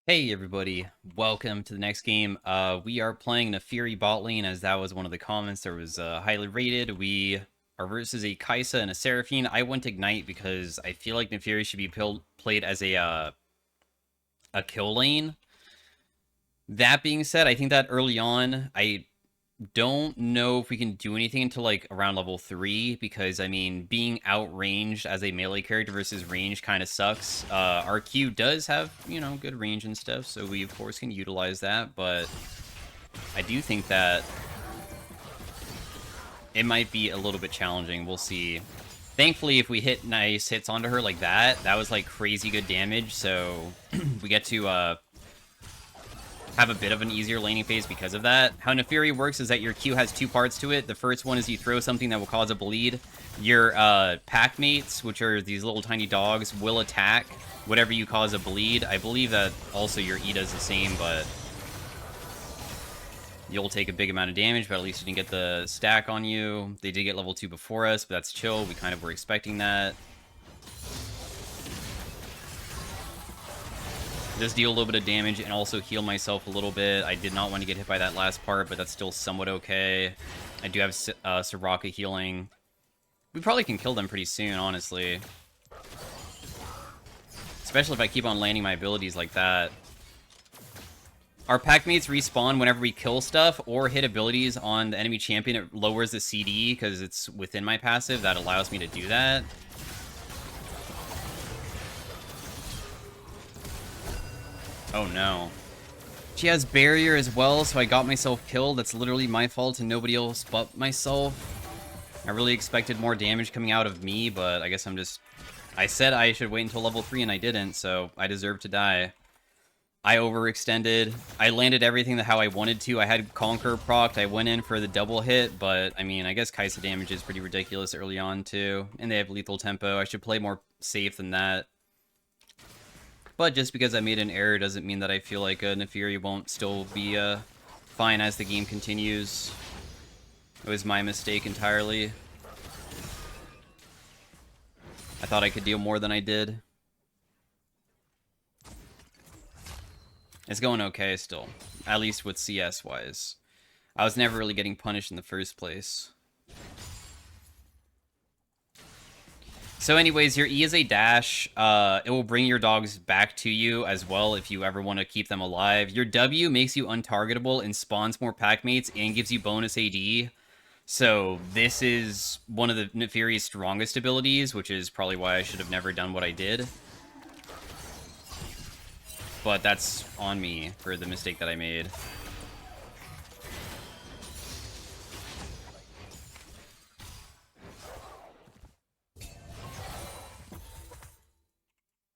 Hey everybody, welcome to the next game. We are playing Naafiri bot lane, as that was one of the comments. There was highly rated. We are versus a Kaisa and a Seraphine. I went Ignite because I feel like Naafiri should be played as a kill lane. That being said, I think that early on, I don't know if we can do anything until like around level 3 because I mean being outranged as a melee character versus range kind of sucks. Our Q does have, good range and stuff, so we of course can utilize that, but I do think that it might be a little bit challenging. We'll see. Thankfully, if we hit nice hits onto her like that was like crazy good damage, so we get to have a bit of an easier laning phase because of that. How Naafiri works is that your Q has two parts to it. The first one is you throw something that will cause a bleed. Your pack mates, which are these little tiny dogs, will attack whatever you cause a bleed. I believe that also your E does the same, but you'll take a big amount of damage, but at least you didn't get the stack on you. They did get level 2 before us, but that's chill. We kind of were expecting that. Just deal a little bit of damage and also heal myself a little bit. I did not want to get hit by that last part, but that's still somewhat okay. I do have Soraka healing. We probably can kill them pretty soon, honestly. Especially if I keep on landing my abilities like that. Our pack mates respawn whenever we kill stuff or hit abilities on the enemy champion. It lowers the CD because it's within my passive. That allows me to do that. Oh no. She has barrier as well, so I got myself killed. That's literally my fault and nobody else but myself. I really expected more damage coming out of me, but I guess I said I should wait until level 3 and I didn't, so I deserve to die. I overextended. I landed everything how I wanted to. I had Conquer procced. I went in for the double hit, but I mean, I guess Kaisa damage is pretty ridiculous early on too. And they have lethal tempo. I should play more safe than that. But just because I made an error doesn't mean that I feel like Naafiri won't still be fine as the game continues. It was my mistake entirely. I thought I could deal more than I did. It's going okay still, at least with CS-wise. I was never really getting punished in the first place. So anyways, your E is a dash. It will bring your dogs back to you as well if you ever want to keep them alive. Your W makes you untargetable and spawns more pack mates and gives you bonus AD. So this is one of the Naafiri's strongest abilities, which is probably why I should have never done what I did. But that's on me for the mistake that I made.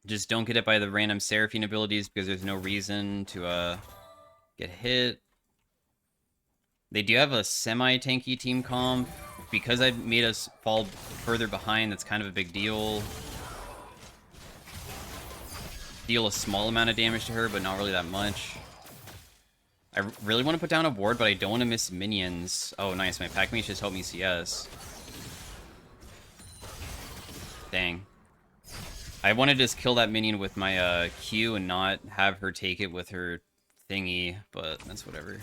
Just don't get hit by the random Seraphine abilities because there's no reason to get hit. They do have a semi-tanky team comp. Because I made us fall further behind, that's kind of a big deal. Deal a small amount of damage to her, but not really that much. I really want to put down a ward, but I don't want to miss minions. Oh, nice. My pack mates just helped me CS. Dang. I want to just kill that minion with my Q and not have her take it with her thingy, but that's whatever.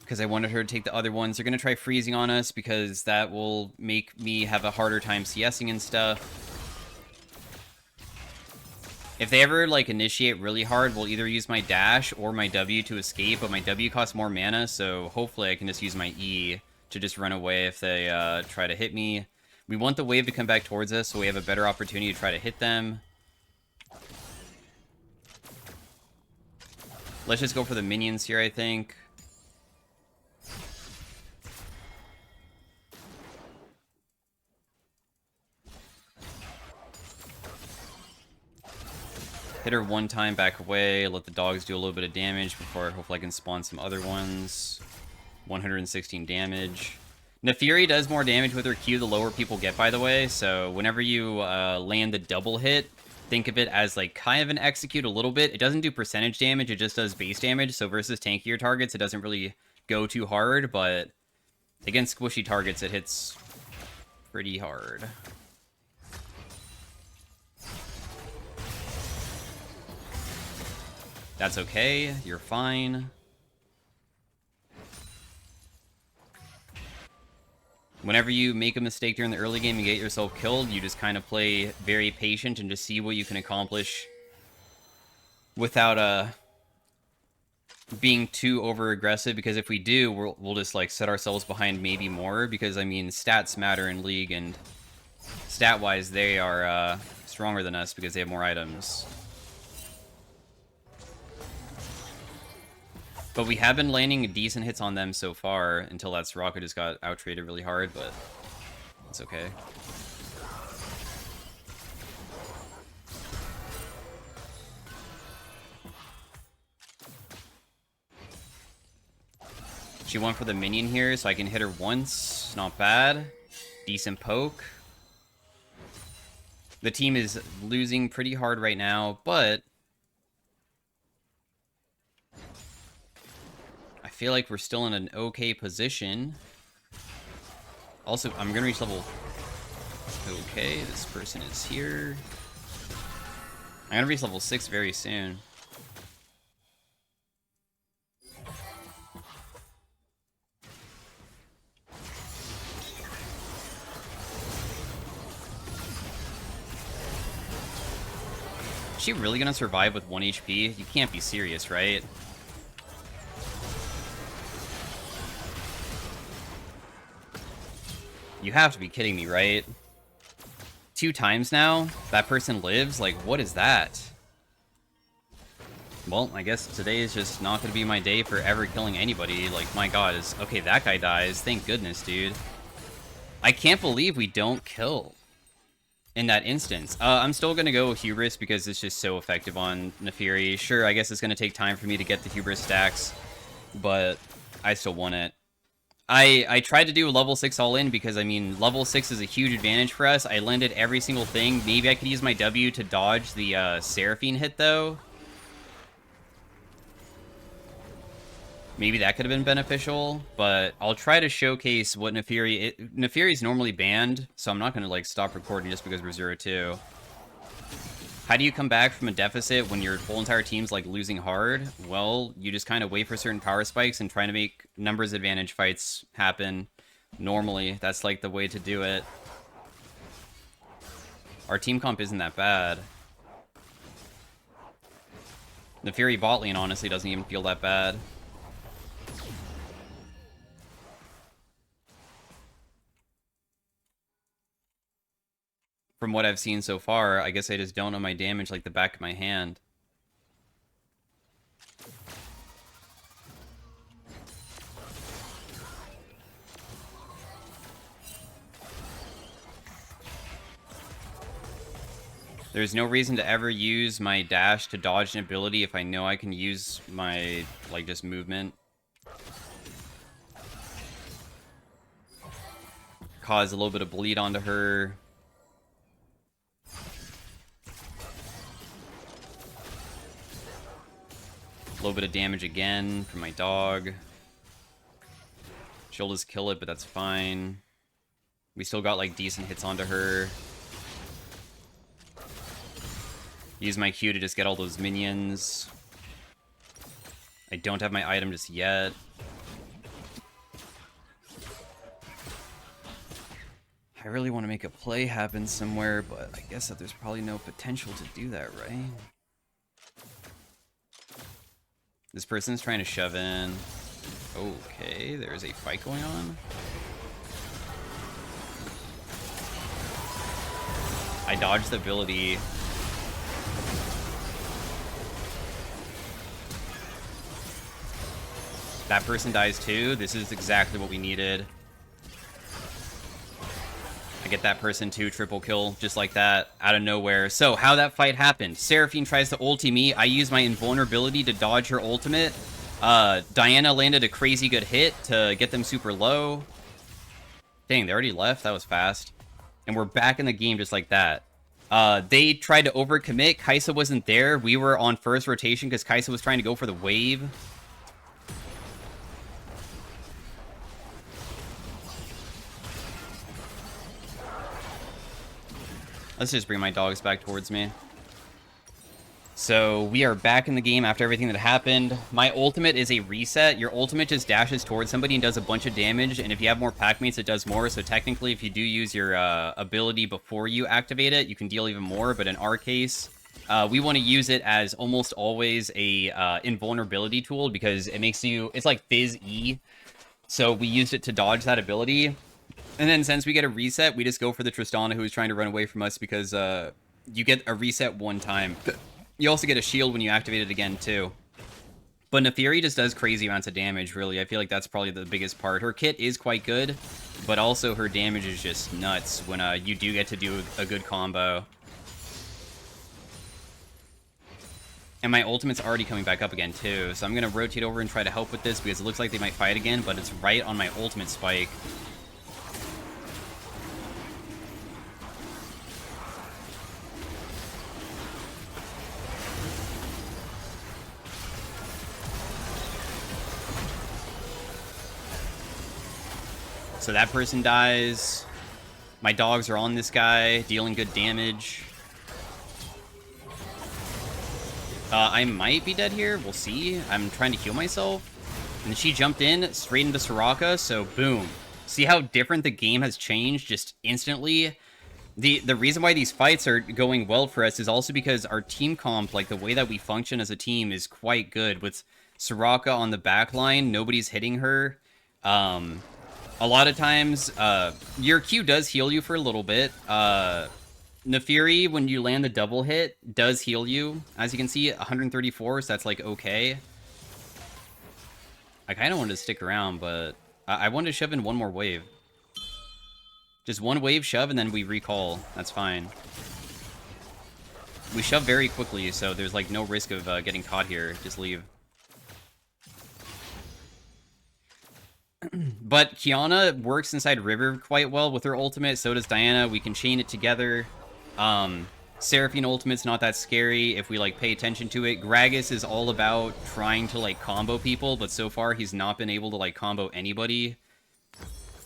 Because I wanted her to take the other ones. They're going to try freezing on us because that will make me have a harder time CSing and stuff. If they ever, like, initiate really hard, we'll either use my dash or my W to escape, but my W costs more mana, so hopefully I can just use my E to just run away if they try to hit me. We want the wave to come back towards us, so we have a better opportunity to try to hit them. Let's just go for the minions here, I think. Hit her one time, back away, let the dogs do a little bit of damage before hopefully I can spawn some other ones. 116 damage. Naafiri does more damage with her Q the lower people get, by the way, so whenever you land the double hit, think of it as like kind of an execute a little bit. It doesn't do percentage damage, it just does base damage, so versus tankier targets, it doesn't really go too hard, but against squishy targets, it hits pretty hard. That's okay. You're fine. Whenever you make a mistake during the early game and get yourself killed, you just kind of play very patient and just see what you can accomplish without being too over aggressive, because if we do, we'll just like set ourselves behind maybe more, because I mean stats matter in League, and stat wise they are stronger than us because they have more items. But we have been landing decent hits on them so far until that Soraka just got out-traded really hard, but it's okay. She went for the minion here, so I can hit her once. Not bad. Decent poke. The team is losing pretty hard right now, but I feel like we're still in an okay position. Also, I'm going to reach level... Okay, this person is here. I'm going to reach level 6 very soon. Is she really gonna survive with 1 HP? You can't be serious, right? You have to be kidding me, right? 2 times now? That person lives? Like, what is that? Well, I guess today is just not gonna be my day for ever killing anybody. Like, my god, is... Okay, that guy dies. Thank goodness, dude. I can't believe we don't kill in that instance. I'm still gonna go with Hubris because it's just so effective on Naafiri. Sure, I guess it's gonna take time for me to get the Hubris stacks, but I still want it. I tried to do a level 6 all-in because, I mean, level 6 is a huge advantage for us. I landed every single thing. Maybe I could use my W to dodge the Seraphine hit, though. Maybe that could have been beneficial, but I'll try to showcase what Naafiri... Naafiri is normally banned, so I'm not going to, like, stop recording just because we're 0-2. How do you come back from a deficit when your whole entire team's, like, losing hard? Well, you just kind of wait for certain power spikes and try to make numbers advantage fights happen. Normally, that's, like, the way to do it. Our team comp isn't that bad. Naafiri bot lane, honestly, doesn't even feel that bad. From what I've seen so far, I guess I just don't know my damage like the back of my hand. There's no reason to ever use my dash to dodge an ability if I know I can use my, like, just movement. Cause a little bit of bleed onto her. A little bit of damage again from my dog. She'll just kill it, but that's fine. We still got, like, decent hits onto her. Use my Q to just get all those minions. I don't have my item just yet. I really want to make a play happen somewhere, but I guess that there's probably no potential to do that, right? This person's trying to shove in. Okay, there's a fight going on. I dodged the ability. That person dies too. This is exactly what we needed. I get that person too, triple kill, just like that, out of nowhere. So, how that fight happened. Seraphine tries to ulti me. I use my invulnerability to dodge her ultimate. Diana landed a crazy good hit to get them super low. Dang, they already left? That was fast. And we're back in the game just like that. They tried to overcommit. Kai'Sa wasn't there. We were on first rotation because Kai'Sa was trying to go for the wave. Let's just bring my dogs back towards me. So we are back in the game after everything that happened. My ultimate is a reset. Your ultimate just dashes towards somebody and does a bunch of damage, and if you have more pack mates, it does more. So technically, if you do use your ability before you activate it, you can deal even more. But in our case, we want to use it as almost always a invulnerability tool because it makes you... It's like Fizz E. So we used it to dodge that ability. And then since we get a reset, we just go for the Tristana who is trying to run away from us because you get a reset one time. You also get a shield when you activate it again, too. But Naafiri just does crazy amounts of damage, really. I feel like that's probably the biggest part. Her kit is quite good, but also her damage is just nuts when you do get to do a good combo. And my ultimate's already coming back up again, too. So I'm going to rotate over and try to help with this because it looks like they might fight again, but it's right on my ultimate spike. So that person dies. My dogs are on this guy, dealing good damage. I might be dead here. We'll see. I'm trying to heal myself. And she jumped in straight into Soraka, so boom. See how different the game has changed just instantly? The reason why these fights are going well for us is also because our team comp, like the way that we function as a team, is quite good. With Soraka on the back line, nobody's hitting her. A lot of times, your Q does heal you for a little bit. Naafiri, when you land the double hit, does heal you. As you can see, 134, so that's, like, okay. I kind of wanted to stick around, but I wanted to shove in one more wave. Just one wave shove, and then we recall. That's fine. We shove very quickly, so there's, like, no risk of getting caught here. Just leave. But Kiana works inside River quite well with her ultimate, so does Diana. We can chain it together. Seraphine ultimate's not that scary if we, like, pay attention to it. Gragas is all about trying to, like, combo people, but so far he's not been able to, like, combo anybody.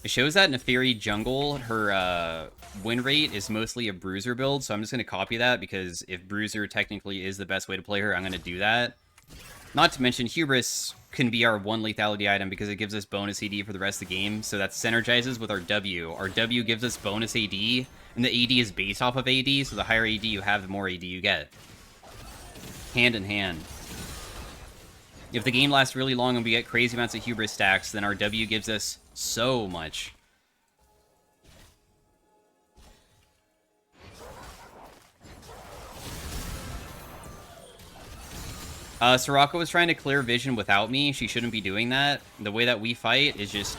It shows that Naafiri jungle, her win rate is mostly a bruiser build, so I'm just going to copy that because if bruiser technically is the best way to play her, I'm going to do that. Not to mention, Hubris can be our one lethality item because it gives us bonus AD for the rest of the game, so that synergizes with our W. Our W gives us bonus AD, and the AD is based off of AD, so the higher AD you have, the more AD you get. Hand in hand. If the game lasts really long and we get crazy amounts of Hubris stacks, then our W gives us so much. Soraka was trying to clear vision without me. She shouldn't be doing that. The way that we fight is just...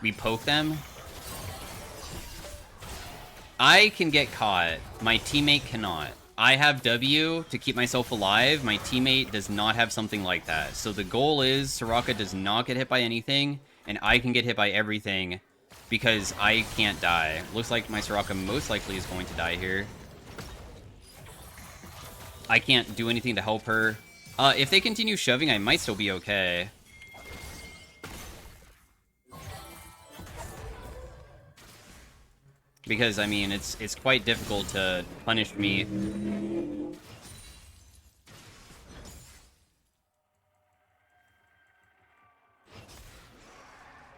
we poke them. I can get caught. My teammate cannot. I have W to keep myself alive. My teammate does not have something like that. So the goal is Soraka does not get hit by anything, and I can get hit by everything because I can't die. Looks like my Soraka most likely is going to die here. I can't do anything to help her. If they continue shoving, I might still be okay. Because, I mean, it's quite difficult to punish me.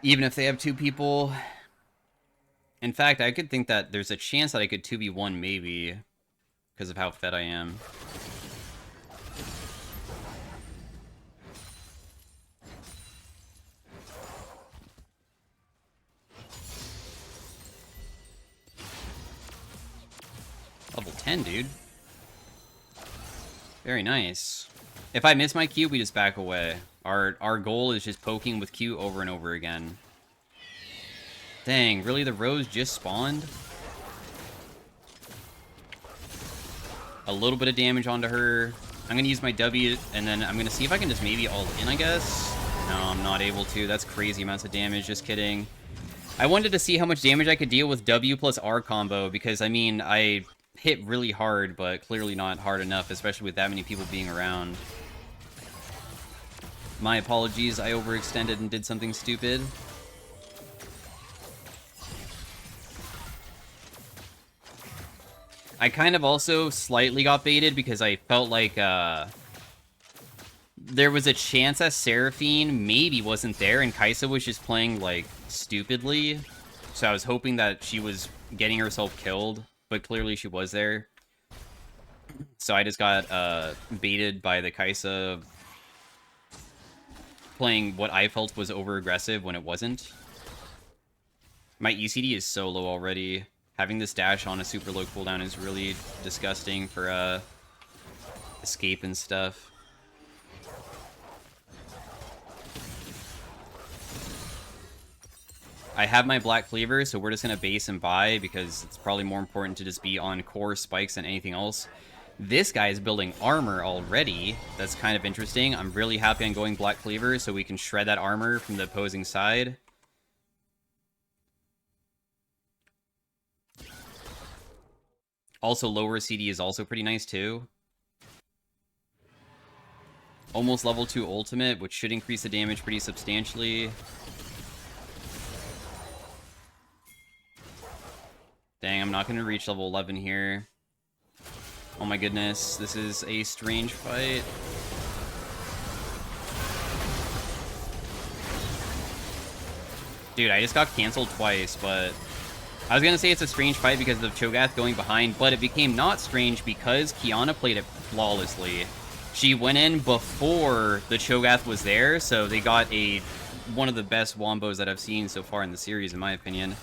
Even if they have two people. In fact, I could think that there's a chance that I could 2v1 maybe. Because of how fed I am. Level 10, dude. Very nice. If I miss my Q, we just back away. Our goal is just poking with Q over and over again. Dang, really? The Rose just spawned? A little bit of damage onto her. I'm gonna use my W, and then I'm gonna see if I can just maybe all in, I guess. No, I'm not able to. That's crazy amounts of damage. Just kidding. I wanted to see how much damage I could deal with W plus R combo, because, I mean, I hit really hard, but clearly not hard enough, especially with that many people being around. My apologies, I overextended and did something stupid. I kind of also slightly got baited because I felt like there was a chance that Seraphine maybe wasn't there and Kaisa was just playing like stupidly. So I was hoping that she was getting herself killed, but clearly she was there. So I just got baited by the Kaisa playing what I felt was over-aggressive when it wasn't. My ECD is so low already. Having this dash on a super low cooldown is really disgusting for escape and stuff. I have my Black Cleaver, so we're just going to base and buy because it's probably more important to just be on core spikes than anything else. This guy is building armor already. That's kind of interesting. I'm really happy on going Black Cleaver so we can shred that armor from the opposing side. Also, lower CD is also pretty nice too. Almost level 2 ultimate, which should increase the damage pretty substantially. Dang, I'm not going to reach level 11 here. Oh my goodness, this is a strange fight. Dude, I just got canceled twice, but... I was going to say it's a strange fight because of Cho'Gath going behind, but it became not strange because Qiyana played it flawlessly. She went in before the Cho'Gath was there, so they got one of the best wombos that I've seen so far in the series, in my opinion.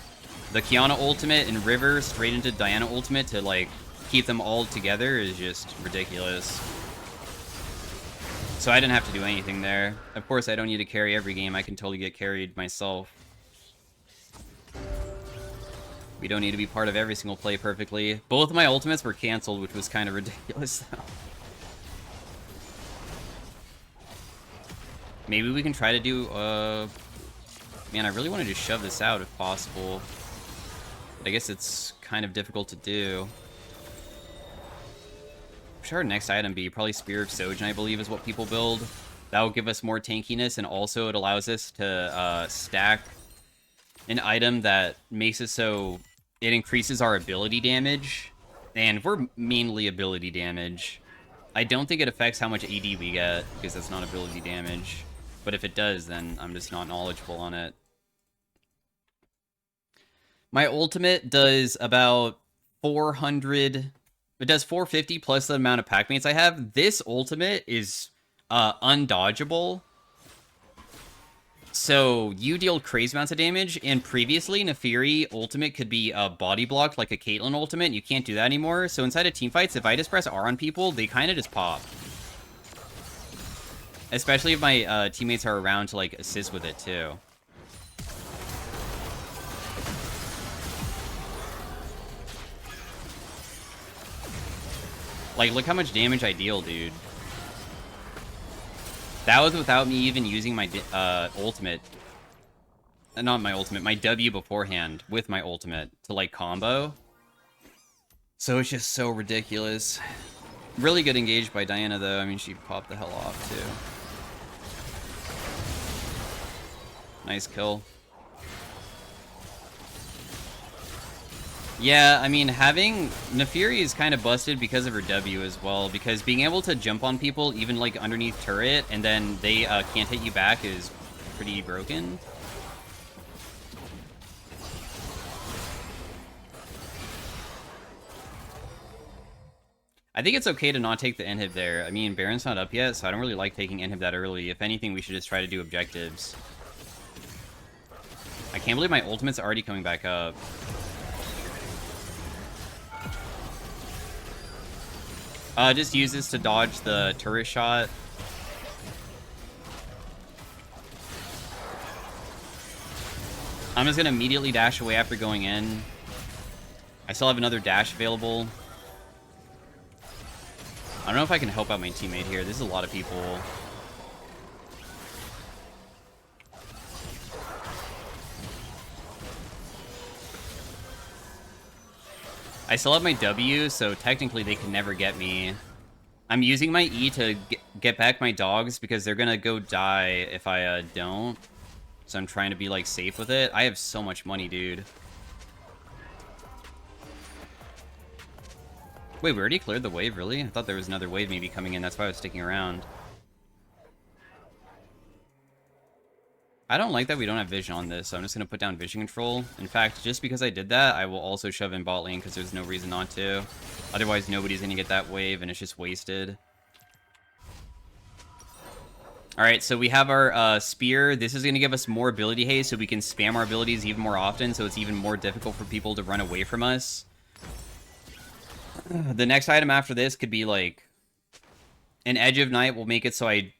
The Qiyana ultimate and River straight into Diana ultimate to, like, keep them all together is just ridiculous. So I didn't have to do anything there. Of course, I don't need to carry every game. I can totally get carried myself. We don't need to be part of every single play perfectly. Both of my ultimates were canceled, which was kind of ridiculous, though. Maybe we can try to do, Man, I really wanted to shove this out if possible. But I guess it's kind of difficult to do. What should our next item be? Probably Spear of Sojin, I believe, is what people build. That will give us more tankiness, and also it allows us to stack an item that makes it so it increases our ability damage. And we're mainly ability damage. I don't think it affects how much AD we get, because that's not ability damage. But if it does, then I'm just not knowledgeable on it. My ultimate does about 400... It does 450 plus the amount of pack mates I have. This ultimate is undodgeable. So you deal crazy amounts of damage, and previously Naafiri ultimate could be body blocked like a Caitlyn ultimate. You can't do that anymore. So inside of teamfights, if I just press R on people, they kind of just pop. Especially if my teammates are around to like assist with it too. Like, look how much damage I deal, dude. That was without me even using my ultimate. Not my ultimate, my W beforehand with my ultimate to, like, combo. So it's just so ridiculous. Really good engaged by Diana, though. I mean, she popped the hell off, too. Nice kill. Yeah, I mean, having... Naafiri is kind of busted because of her W as well, because being able to jump on people, even, like, underneath turret, and then they can't hit you back is pretty broken. I think it's okay to not take the inhib there. I mean, Baron's not up yet, so I don't really like taking inhib that early. If anything, we should just try to do objectives. I can't believe my ultimate's already coming back up. Just use this to dodge the turret shot. I'm just gonna immediately dash away after going in. I still have another dash available. I don't know if I can help out my teammate here. This is a lot of people. I still have my W, so technically they can never get me. I'm using my E to get back my dogs because they're gonna go die if I don't. So I'm trying to be, like, safe with it. I have so much money, dude. Wait, we already cleared the wave, really? I thought there was another wave maybe coming in. That's why I was sticking around. I don't like that we don't have vision on this, so I'm just going to put down vision control. In fact, just because I did that, I will also shove in bot lane because there's no reason not to. Otherwise, nobody's going to get that wave, and it's just wasted. Alright, so we have our spear. This is going to give us more ability haste, so we can spam our abilities even more often, so it's even more difficult for people to run away from us. The next item after this could be, like, an Edge of Night will make it so I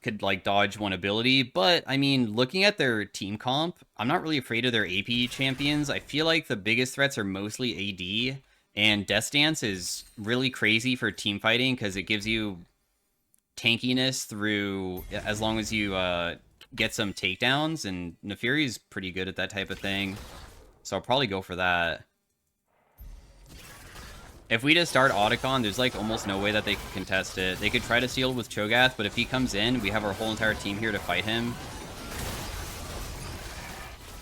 could, like, dodge one ability. But, I mean, looking at their team comp, I'm not really afraid of their AP champions. I feel like the biggest threats are mostly AD, and Death Dance is really crazy for team fighting because it gives you tankiness through, as long as you get some takedowns, and Naafiri's pretty good at that type of thing. So I'll probably go for that. If we just start Otacon, there's like almost no way that they can contest it. They could try to steal with Cho'Gath, but if he comes in, we have our whole entire team here to fight him.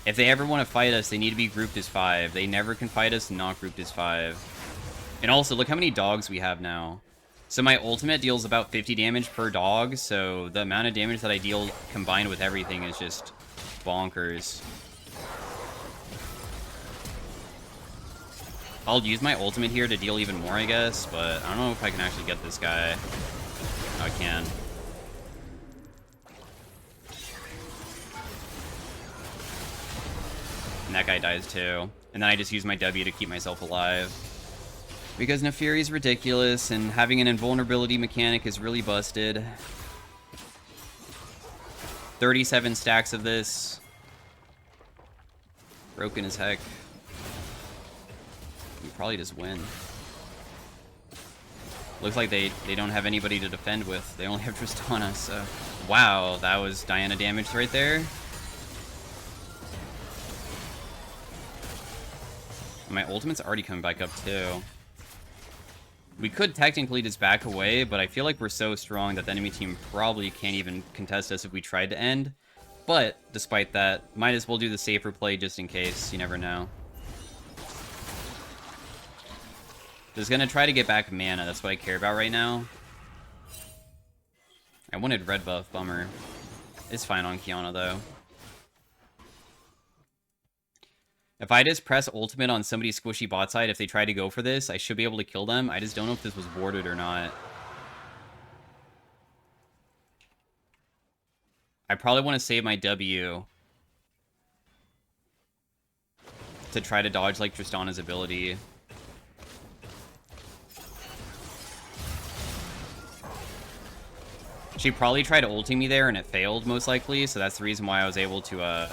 If they ever want to fight us, they need to be grouped as 5. They never can fight us not grouped as 5. And also, look how many dogs we have now. So my ultimate deals about 50 damage per dog, so the amount of damage that I deal combined with everything is just bonkers. I'll use my ultimate here to deal even more, I guess, but I don't know if I can actually get this guy. Oh, I can. And that guy dies too. And then I just use my W to keep myself alive. Because Naafiri's ridiculous, and having an invulnerability mechanic is really busted. 37 stacks of this. Broken as heck. We probably just win. Looks like they don't have anybody to defend with. They only have Tristana, so... Wow, that was Diana damage right there. My ultimate's already coming back up, too. We could technically just back away, but I feel like we're so strong that the enemy team probably can't even contest us if we tried to end. But, despite that, might as well do the safer play just in case. You never know. Just gonna try to get back mana. That's what I care about right now. I wanted red buff. Bummer. It's fine on Kiana, though. If I just press ultimate on somebody's squishy bot side, if they try to go for this, I should be able to kill them. I just don't know if this was warded or not. I probably want to save my W to try to dodge, like, Tristana's ability. She probably tried ulting me there, and it failed, most likely, so that's the reason why I was able to,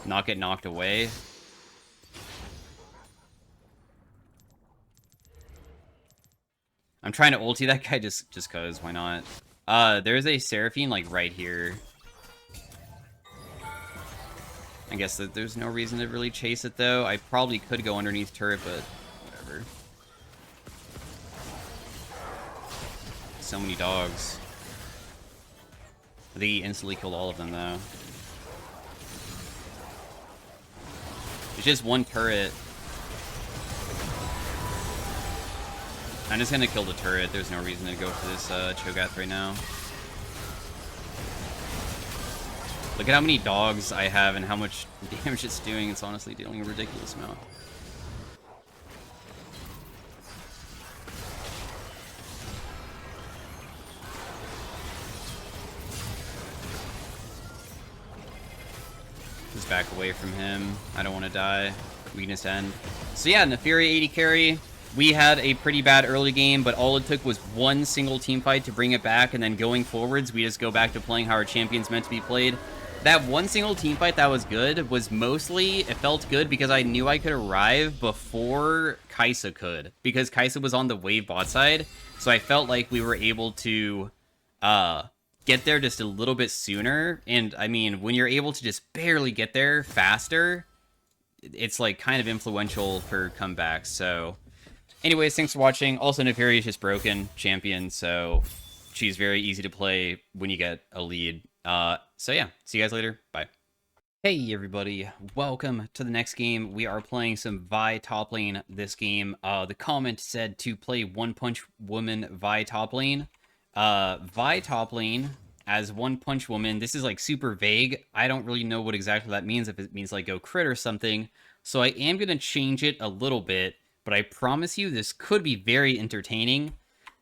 not get knocked away. I'm trying to ulti that guy just cause, why not? There's a Seraphine, like, right here. I guess that there's no reason to really chase it, though. I probably could go underneath turret, but whatever. So many dogs. I think he instantly killed all of them, though. It's just one turret. I'm just gonna kill the turret. There's no reason to go for this Cho'Gath right now. Look at how many dogs I have and how much damage it's doing. It's honestly dealing a ridiculous amount. Just back away from him. I don't want to die. Weakness end. So yeah, Naafiri AD carry. We had a pretty bad early game, but all it took was one single team fight to bring it back, and then going forwards, we just go back to playing how our champion's meant to be played. That one single team fight that was good was mostly, it felt good because I knew I could arrive before Kai'Sa could, because Kai'Sa was on the wave bot side, so I felt like we were able to get there just a little bit sooner. And I mean, when you're able to just barely get there faster, it's like kind of influential for comebacks. So anyways, thanks for watching. Also, Naafiri is just broken champion, so she's very easy to play when you get a lead. So yeah, see you guys later. Bye. Hey everybody, welcome to the next game. We are playing some Vi top lane this game. The comment said to play One Punch Woman Vi top lane. Vi top lane as One Punch Woman, this is like super vague. I don't really know what exactly that means, if it means like go crit or something. So I am going to change it a little bit, but I promise you this could be very entertaining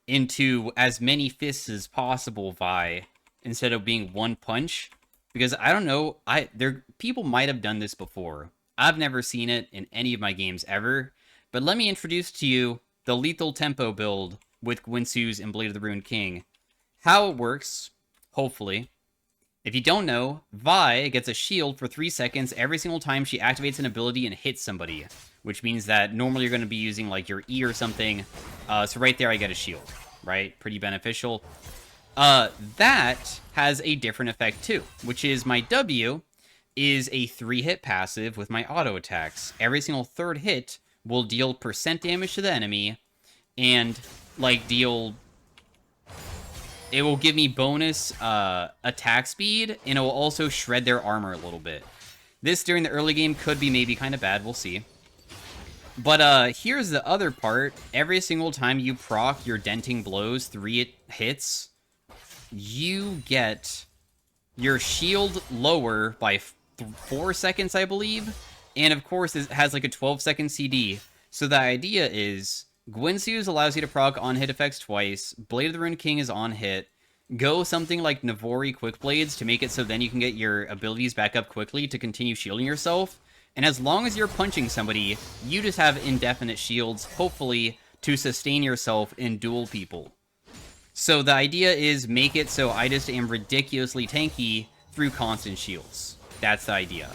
into as many fists as possible Vi instead of being one punch. Because I don't know, people might have done this before. I've never seen it in any of my games ever. But let me introduce to you the lethal tempo build with Guinsoo's and Blade of the Ruined King. How it works, hopefully. If you don't know, Vi gets a shield for 3 seconds every single time she activates an ability and hits somebody. Which means that normally you're going to be using like your E or something. So right there I get a shield, right? Pretty beneficial. That has a different effect too, which is my W is a 3-hit passive with my auto attacks. Every single third hit will deal % damage to the enemy, and like it will give me bonus attack speed, and it will also shred their armor a little bit. This during the early game could be maybe kind of bad, we'll see. But here's the other part. Every single time you proc your denting blows 3 hits, you get your shield lower by 4 seconds, I believe. And of course, it has like a 12-second CD. So the idea is, Guinsoo's allows you to proc on-hit effects twice. Blade of the Ruined King is on-hit. Go something like Naafiri Quick Blades to make it so then you can get your abilities back up quickly to continue shielding yourself. And as long as you're punching somebody, you just have indefinite shields, hopefully, to sustain yourself and duel people. So the idea is make it so I just am ridiculously tanky through constant shields. That's the idea.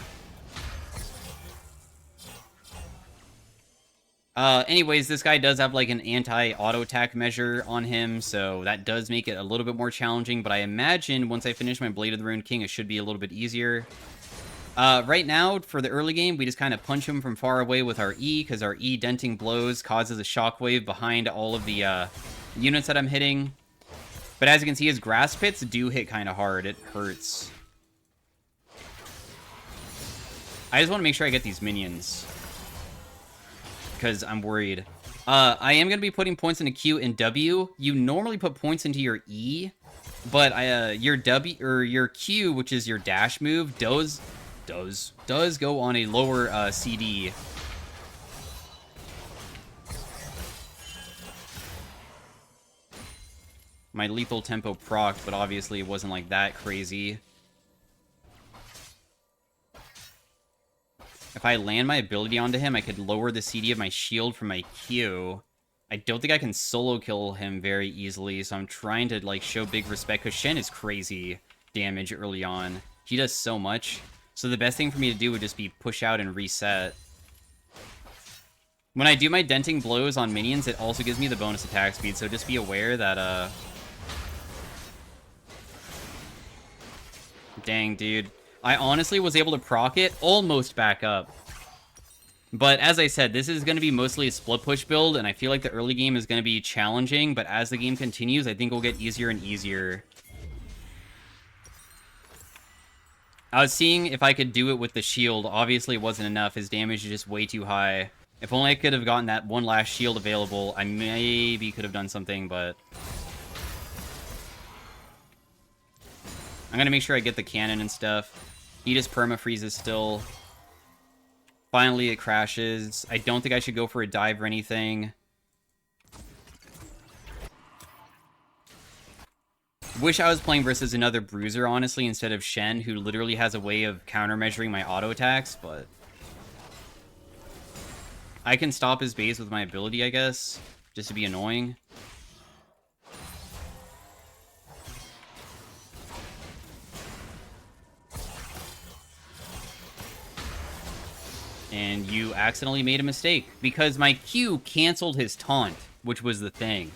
Anyways, this guy does have like an anti-auto attack measure on him, so that does make it a little bit more challenging, but I imagine once I finish my Blade of the Ruined King, it should be a little bit easier. Right now, for the early game, we just kind of punch him from far away with our E, because our E denting blows causes a shockwave behind all of the units that I'm hitting. But as you can see, his grass pits do hit kind of hard. It hurts. I just want to make sure I get these minions, because I'm worried. I am going to be putting points into Q and W. You normally put points into your E, but your W or your Q, which is your dash move, does go on a lower CD. My lethal tempo procced, but obviously it wasn't like that crazy. If I land my ability onto him, I could lower the CD of my shield from my Q. I don't think I can solo kill him very easily, so I'm trying to like show big respect, because Shen is crazy damage early on. He does so much. So the best thing for me to do would just be push out and reset. When I do my denting blows on minions, it also gives me the bonus attack speed, so just be aware that, dang, dude. I honestly was able to proc it almost back up. But as I said, this is going to be mostly a split push build, and I feel like the early game is going to be challenging, but as the game continues, I think it will get easier and easier. I was seeing if I could do it with the shield. Obviously, it wasn't enough. His damage is just way too high. If only I could have gotten that one last shield available, I maybe could have done something, but I'm going to make sure I get the cannon and stuff. He just perma-freezes still. Finally, it crashes. I don't think I should go for a dive or anything. Wish I was playing versus another bruiser, honestly, instead of Shen, who literally has a way of counter-measuring my auto attacks, but I can stop his base with my ability, I guess, just to be annoying. And you accidentally made a mistake, because my Q canceled his taunt, which was the thing.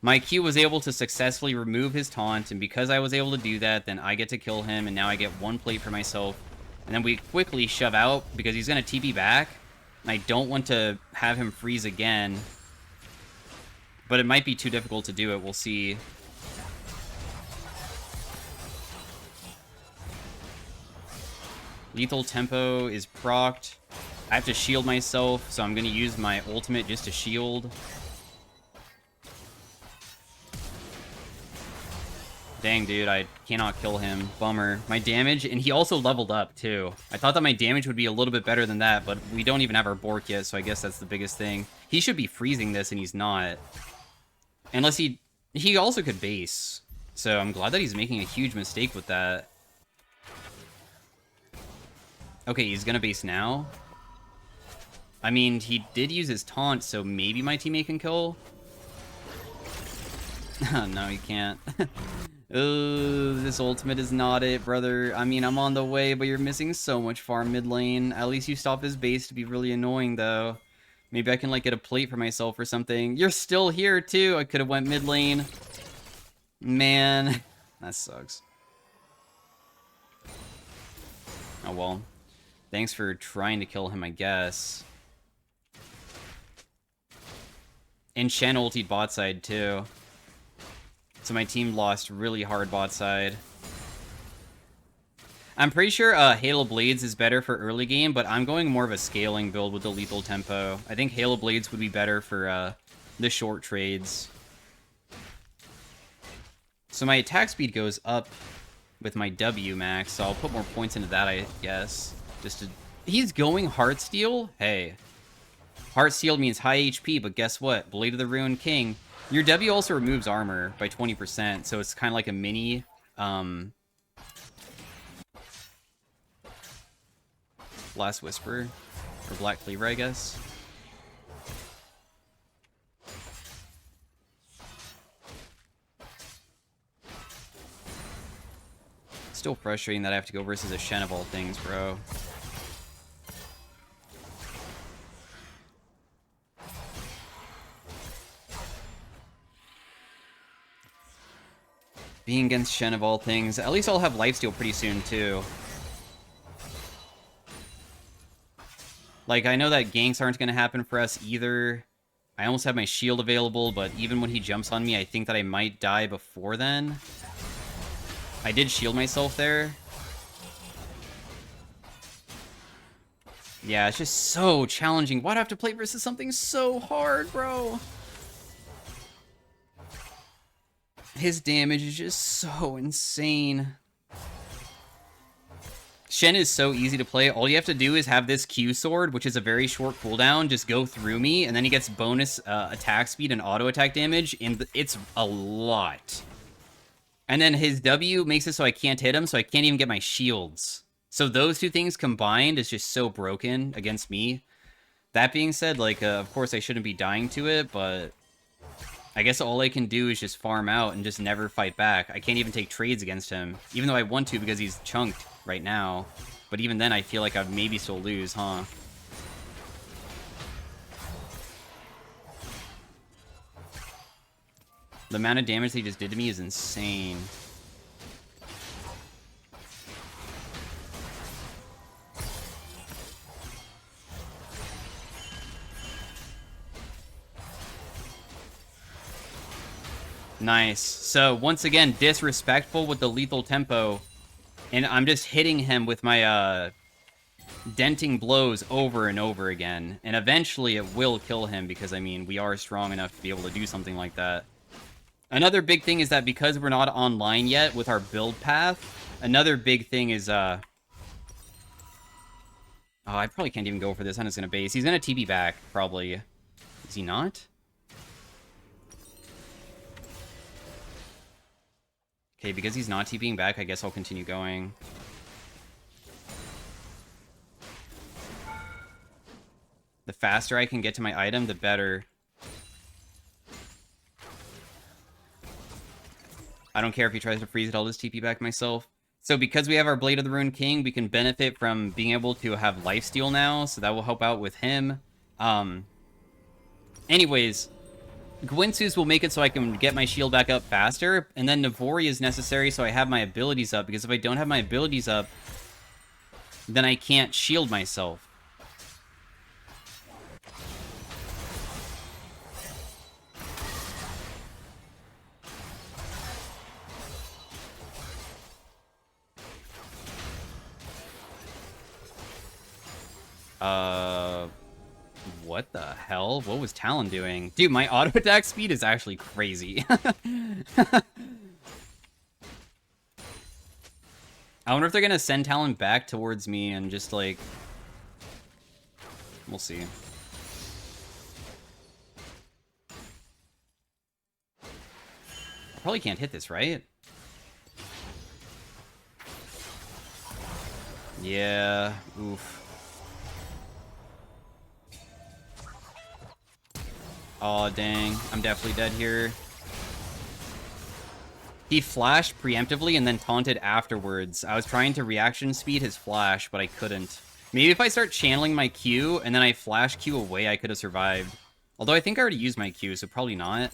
My Q was able to successfully remove his taunt, and because I was able to do that, then I get to kill him, and now I get 1 plate for myself. And then we quickly shove out, because he's going to TP back, and I don't want to have him freeze again. But it might be too difficult to do it, we'll see. Lethal Tempo is procced. I have to shield myself, so I'm going to use my ultimate just to shield. Dang, dude, I cannot kill him. Bummer. My damage, and he also leveled up, too. I thought that my damage would be a little bit better than that, but we don't even have our Bork yet, so I guess that's the biggest thing. He should be freezing this, and he's not. Unless he also could base. So I'm glad that he's making a huge mistake with that. Okay, he's gonna base now. I mean, he did use his taunt, so maybe my teammate can kill. No, he can't. Oh, this ultimate is not it, brother. I mean, I'm on the way, but you're missing so much farm mid lane. At least you stop his base to be really annoying, though. Maybe I can, like, get a plate for myself or something. You're still here, too. I could have went mid lane. Man, that sucks. Oh, well. Thanks for trying to kill him, I guess. And Shen ultied bot side, too. So my team lost really hard bot side. I'm pretty sure Halo Blades is better for early game, but I'm going more of a scaling build with the Lethal Tempo. I think Halo Blades would be better for the short trades. So my attack speed goes up with my W max, so I'll put more points into that, I guess. Just to... He's going Heartsteel? Hey. Heartsteel means high HP, but guess what? Blade of the Ruined King. Your W also removes armor by 20%, so it's kind of like a mini... Last Whisper. Or Black Cleaver, I guess. Still frustrating that I have to go versus a Shen of all things, bro. Being against Shen of all things. At least I'll have lifesteal pretty soon, too. Like, I know that ganks aren't going to happen for us either. I almost have my shield available, but even when he jumps on me, I think that I might die before then. I did shield myself there. Yeah, it's just so challenging. Why'd I have to play versus something so hard, bro? His damage is just so insane. Shen is so easy to play. All you have to do is have this Q sword, which is a very short cooldown, just go through me, and then he gets bonus attack speed and auto attack damage, and it's a lot. And then his W makes it so I can't hit him, so I can't even get my shields. So those two things combined is just so broken against me. That being said, like, of course I shouldn't be dying to it, but I guess all I can do is just farm out and just never fight back. I can't even take trades against him, even though I want to because he's chunked right now. But even then, I feel like I'd maybe still lose, huh? The amount of damage they just did to me is insane. Nice. So, once again, disrespectful with the Lethal Tempo. And I'm just hitting him with my, denting blows over and over again. And eventually it will kill him because, I mean, we are strong enough to be able to do something like that. Another big thing is that because we're not online yet with our build path, another big thing is, oh, I probably can't even go for this. I'm just gonna base. He's gonna TP back, probably. Is he not? Okay, because he's not TPing back, I guess I'll continue going. The faster I can get to my item, the better. I don't care if he tries to freeze it, I'll just TP back myself. So because we have our Blade of the Ruined King, we can benefit from being able to have lifesteal now, so that will help out with him. Anyways, Gwynsus will make it so I can get my shield back up faster, and then Navori is necessary so I have my abilities up, because if I don't have my abilities up, then I can't shield myself. What the hell? What was Talon doing? Dude, my auto attack speed is actually crazy. I wonder if they're gonna send Talon back towards me and just, like... We'll see. I probably can't hit this, right? Yeah, oof. Aw, dang. I'm definitely dead here. He flashed preemptively and then taunted afterwards. I was trying to reaction speed his flash, but I couldn't. Maybe if I start channeling my Q and then I flash Q away, I could have survived. Although I think I already used my Q, so probably not.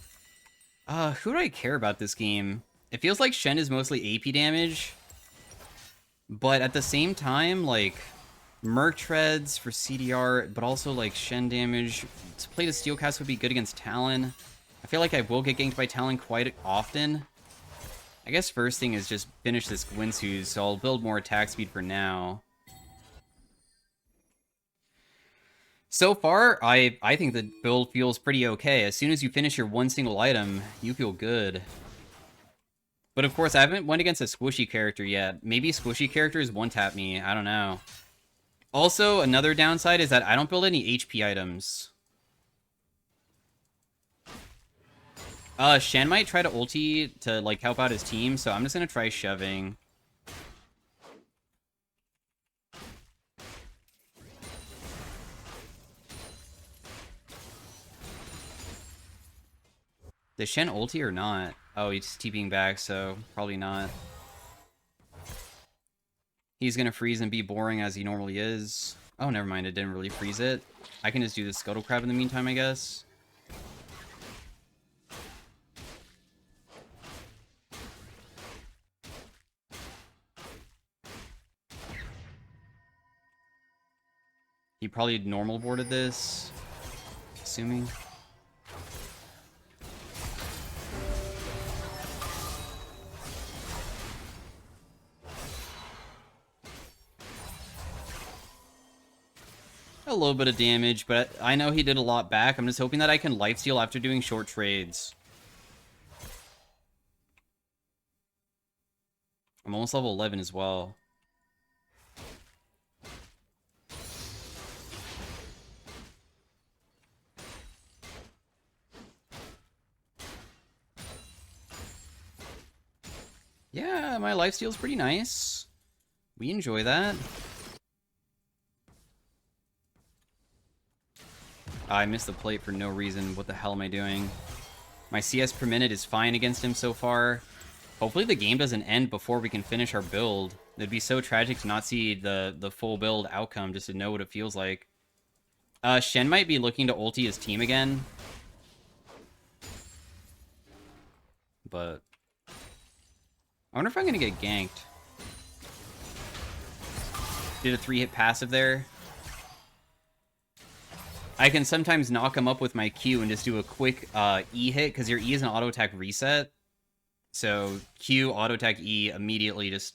Who do I care about this game? It feels like Shen is mostly AP damage. But at the same time, like... Merc Treads for CDR, but also, like, Shen damage. To play the Steelcast would be good against Talon. I feel like I will get ganked by Talon quite often. I guess first thing is just finish this Gwinsu, so I'll build more attack speed for now. So far, I think the build feels pretty okay. As soon as you finish your one single item, you feel good. But of course, I haven't went against a squishy character yet. Maybe squishy characters one-tap me, I don't know. Also, another downside is that I don't build any HP items. Shen might try to ulti to, like, help out his team, so I'm just gonna try shoving. Does Shen ulti or not? Oh, he's TPing back, so probably not. He's gonna freeze and be boring as he normally is. Oh, never mind, it didn't really freeze it. I can just do the Scuttle Crab in the meantime, I guess. He probably normal boarded this, assuming. A little bit of damage, but I know he did a lot back. I'm just hoping that I can lifesteal after doing short trades. I'm almost level 11 as well. Yeah, my lifesteal's pretty nice. We enjoy that. I missed the plate for no reason. What the hell am I doing? My CS per minute is fine against him so far. Hopefully the game doesn't end before we can finish our build. It'd be so tragic to not see the full build outcome, just to know what it feels like. Shen might be looking to ulti his team again. But... I wonder if I'm gonna get ganked. Did a 3-hit passive there. I can sometimes knock him up with my Q and just do a quick E hit, because your E is an auto attack reset. So Q, auto attack E immediately just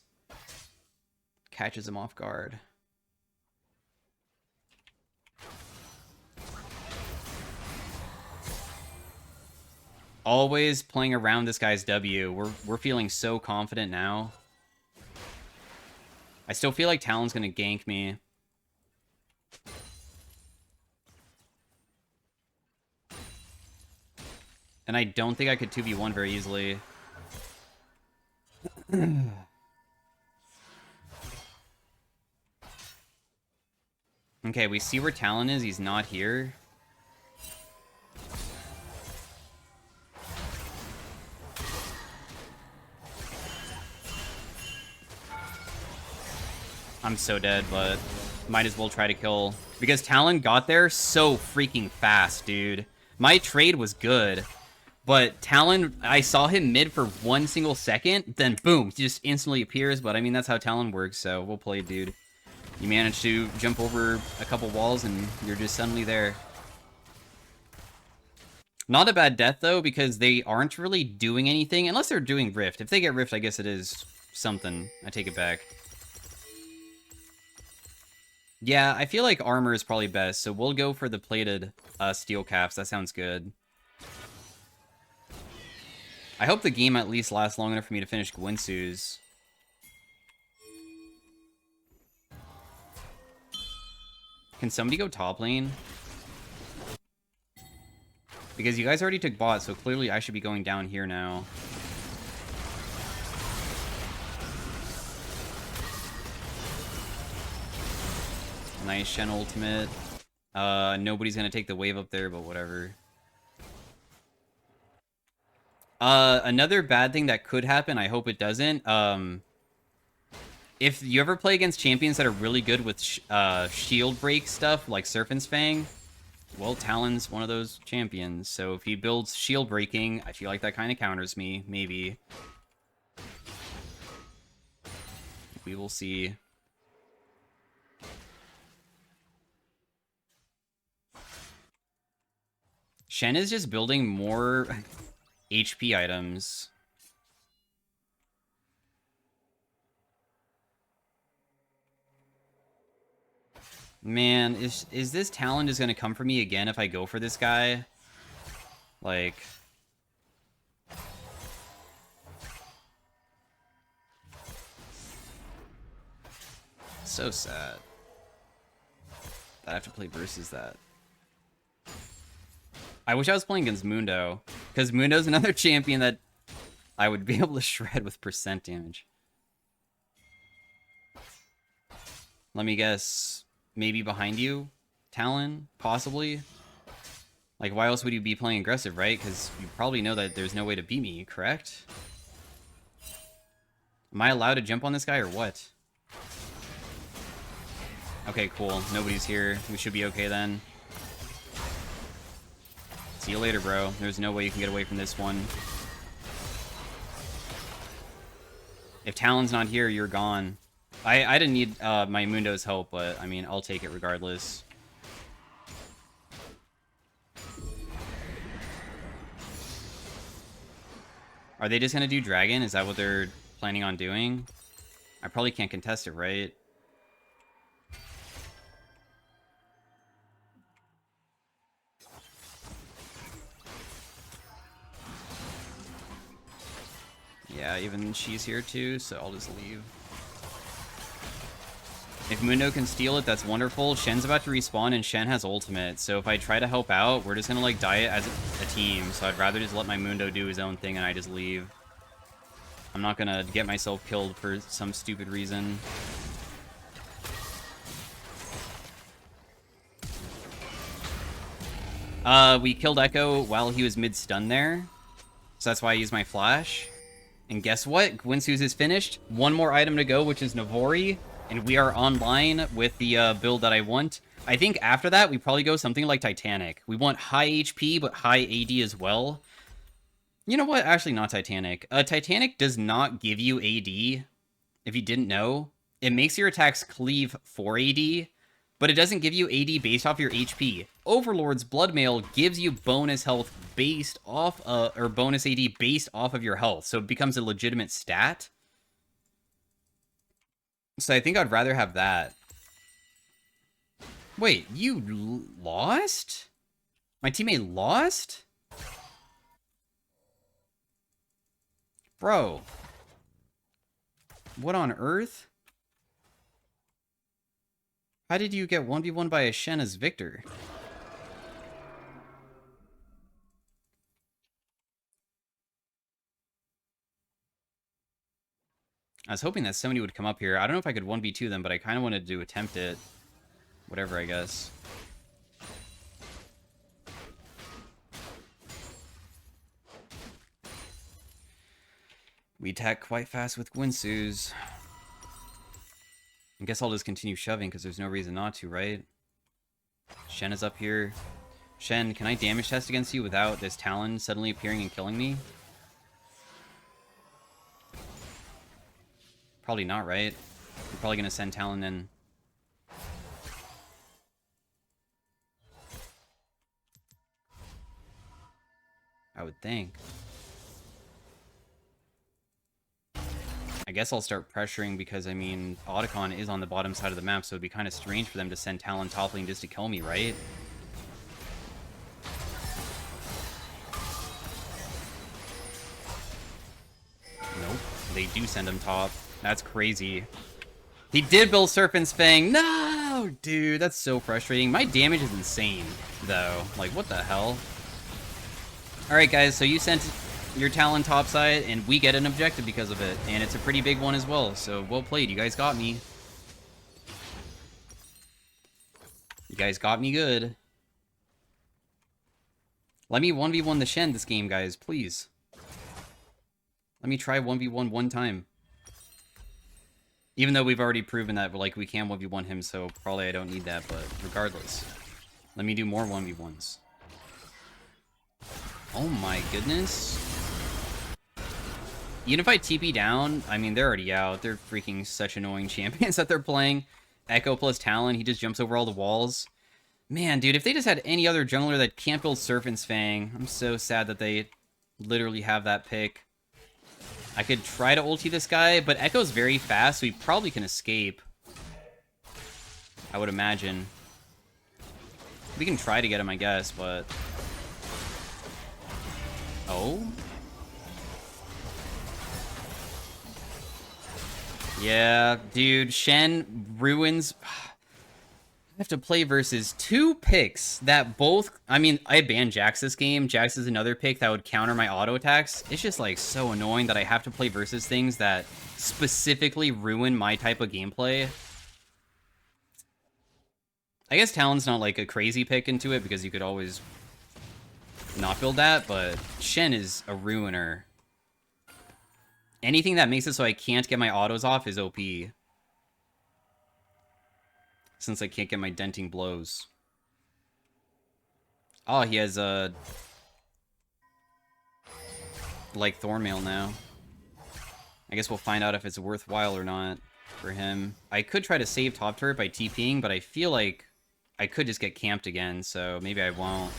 catches him off guard. Always playing around this guy's W. We're feeling so confident now. I still feel like Talon's gonna gank me. And I don't think I could 2v1 very easily. Okay, we see where Talon is. He's not here. I'm so dead, but might as well try to kill. Because Talon got there so freaking fast, dude. My trade was good. But Talon, I saw him mid for 1 single second, then boom, he just instantly appears. But I mean, that's how Talon works, so we'll play, dude. You manage to jump over a couple walls and you're just suddenly there. Not a bad death, though, because they aren't really doing anything, unless they're doing Rift. If they get Rift, I guess it is something. I take it back. Yeah, I feel like armor is probably best, so we'll go for the plated steel caps. That sounds good. I hope the game at least lasts long enough for me to finish Gwinsu's. Can somebody go top lane? Because you guys already took bot, so clearly I should be going down here now. Nice Shen ultimate. Nobody's gonna take the wave up there, but whatever. Another bad thing that could happen, I hope it doesn't, if you ever play against champions that are really good with shield break stuff, like Serpent's Fang, well, Talon's one of those champions, so if he builds shield breaking, I feel like that kind of counters me, maybe. We will see. Shen is just building more HP items. Man, is this Talon just gonna come for me again if I go for this guy? Like... So sad that I have to play versus that. I wish I was playing against Mundo, because Mundo's another champion that I would be able to shred with percent damage. Let me guess, maybe behind you? Talon? Possibly? Like, why else would you be playing aggressive, right? Because you probably know that there's no way to beat me, correct? Am I allowed to jump on this guy or what? Okay, cool. Nobody's here. We should be okay then. See you later, bro. There's no way you can get away from this one. If Talon's not here, you're gone. I didn't need my Mundo's help, but, I mean, I'll take it regardless. Are they just gonna do Dragon? Is that what they're planning on doing? I probably can't contest it, right? Yeah, even she's here too, so I'll just leave. If Mundo can steal it, that's wonderful. Shen's about to respawn, and Shen has ultimate, so if I try to help out, we're just gonna, like, die as a team, so I'd rather just let my Mundo do his own thing and I just leave. I'm not gonna get myself killed for some stupid reason. We killed Echo while he was mid-stun there, so that's why I used my flash. And guess what? Gwinsu's is finished. One more item to go, which is Navori, and we are online with the build that I want. I think after that, we probably go something like Titanic. We want high HP, but high AD as well. You know what? Actually, not Titanic. Titanic does not give you AD, if you didn't know. It makes your attacks cleave for AD, but it doesn't give you AD based off your HP. Overlord's Bloodmail gives you bonus health based off, or bonus AD based off of your health, so it becomes a legitimate stat. So I think I'd rather have that. Wait, you lost? My teammate lost? Bro. What on earth? How did you get 1v1 by a Shen as Victor? I was hoping that somebody would come up here. I don't know if I could 1v2 them, but I kind of wanted to attempt it. Whatever, I guess. We attack quite fast with Gwinsu's. I guess I'll just continue shoving because there's no reason not to, right? Shen is up here. Shen, can I damage test against you without this Talon suddenly appearing and killing me? Probably not, right? I'm probably going to send Talon in. I would think. I guess I'll start pressuring because, I mean, Otacon is on the bottom side of the map, so it'd be kind of strange for them to send Talon top lane just to kill me, right? Nope. They do send him top. That's crazy. He did build Serpent's Fang. No! Dude, that's so frustrating. My damage is insane, though. Like, what the hell? Alright, guys, so you sent your Talon topside, and we get an objective because of it. And it's a pretty big one as well, so well played. You guys got me. You guys got me good. Let me 1v1 the Shen this game, guys, please. Let me try 1v1 one time. Even though we've already proven that, like, we can 1v1 him, so probably I don't need that, but regardless. Let me do more 1v1s. Oh my goodness. Even if I TP down, I mean, they're already out. They're freaking such annoying champions that they're playing. Echo plus Talon, he just jumps over all the walls. Man, dude, if they just had any other jungler that can't build Serpent's Fang, I'm so sad that they literally have that pick. I could try to ulti this guy, but Echo's very fast, so he probably can escape. I would imagine. We can try to get him, I guess, but... Oh? Yeah, dude, Shen ruins... I have to play versus two picks that both... I mean, I banned Jax this game. Jax is another pick that would counter my auto attacks. It's just, like, so annoying that I have to play versus things that specifically ruin my type of gameplay. I guess Talon's not, like, a crazy pick into it because you could always not build that, but Shen is a ruiner. Anything that makes it so I can't get my autos off is OP. Since I can't get my denting blows. Oh, he has like Thornmail now. I guess we'll find out if it's worthwhile or not for him. I could try to save top turret by TPing, but I feel like I could just get camped again, so maybe I won't.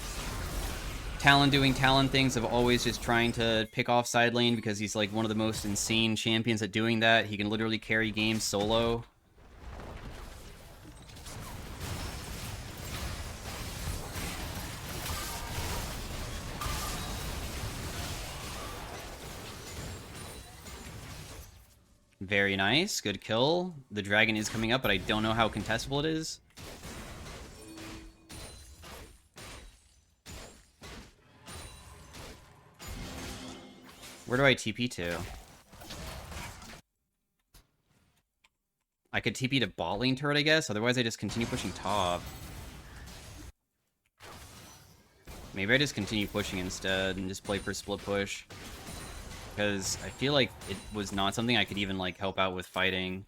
Talon doing Talon things of always just trying to pick off side lane because he's like one of the most insane champions at doing that. He can literally carry games solo. Very nice. Good kill. The dragon is coming up, but I don't know how contestable it is. Where do I TP to? I could TP to bot lane turret, I guess. Otherwise, I just continue pushing top. Maybe I just continue pushing instead and just play for split push. Because I feel like it was not something I could even, like, help out with fighting.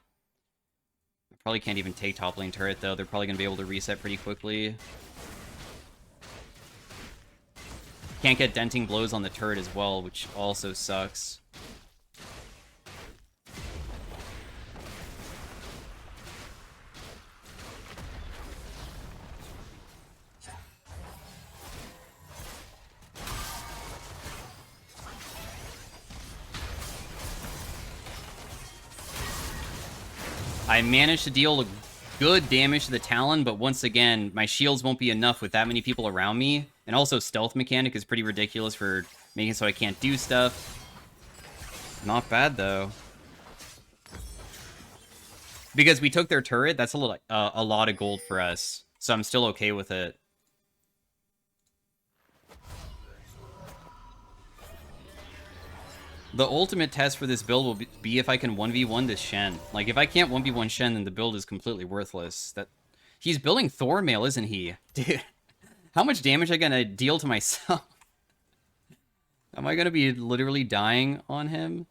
I probably can't even take top lane turret, though. They're probably going to be able to reset pretty quickly. Can't get denting blows on the turret as well, which also sucks. I managed to deal good damage to the Talon, but once again, my shields won't be enough with that many people around me. And also, stealth mechanic is pretty ridiculous for making it so I can't do stuff. Not bad, though. Because we took their turret, that's a lot of gold for us. So I'm still okay with it. The ultimate test for this build will be if I can 1v1 this Shen. Like, if I can't 1v1 Shen, then the build is completely worthless. He's building Thornmail, isn't he? Dude, how much damage am I gonna deal to myself? Am I gonna be literally dying on him?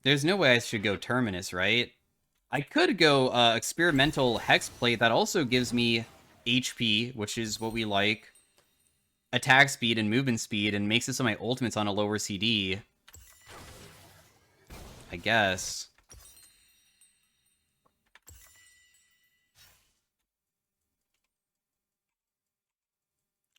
There's no way I should go Terminus, right? I could go Experimental Hexplate. That also gives me HP, which is what we like. Attack speed and movement speed, and makes it so my ultimate's on a lower CD. I guess.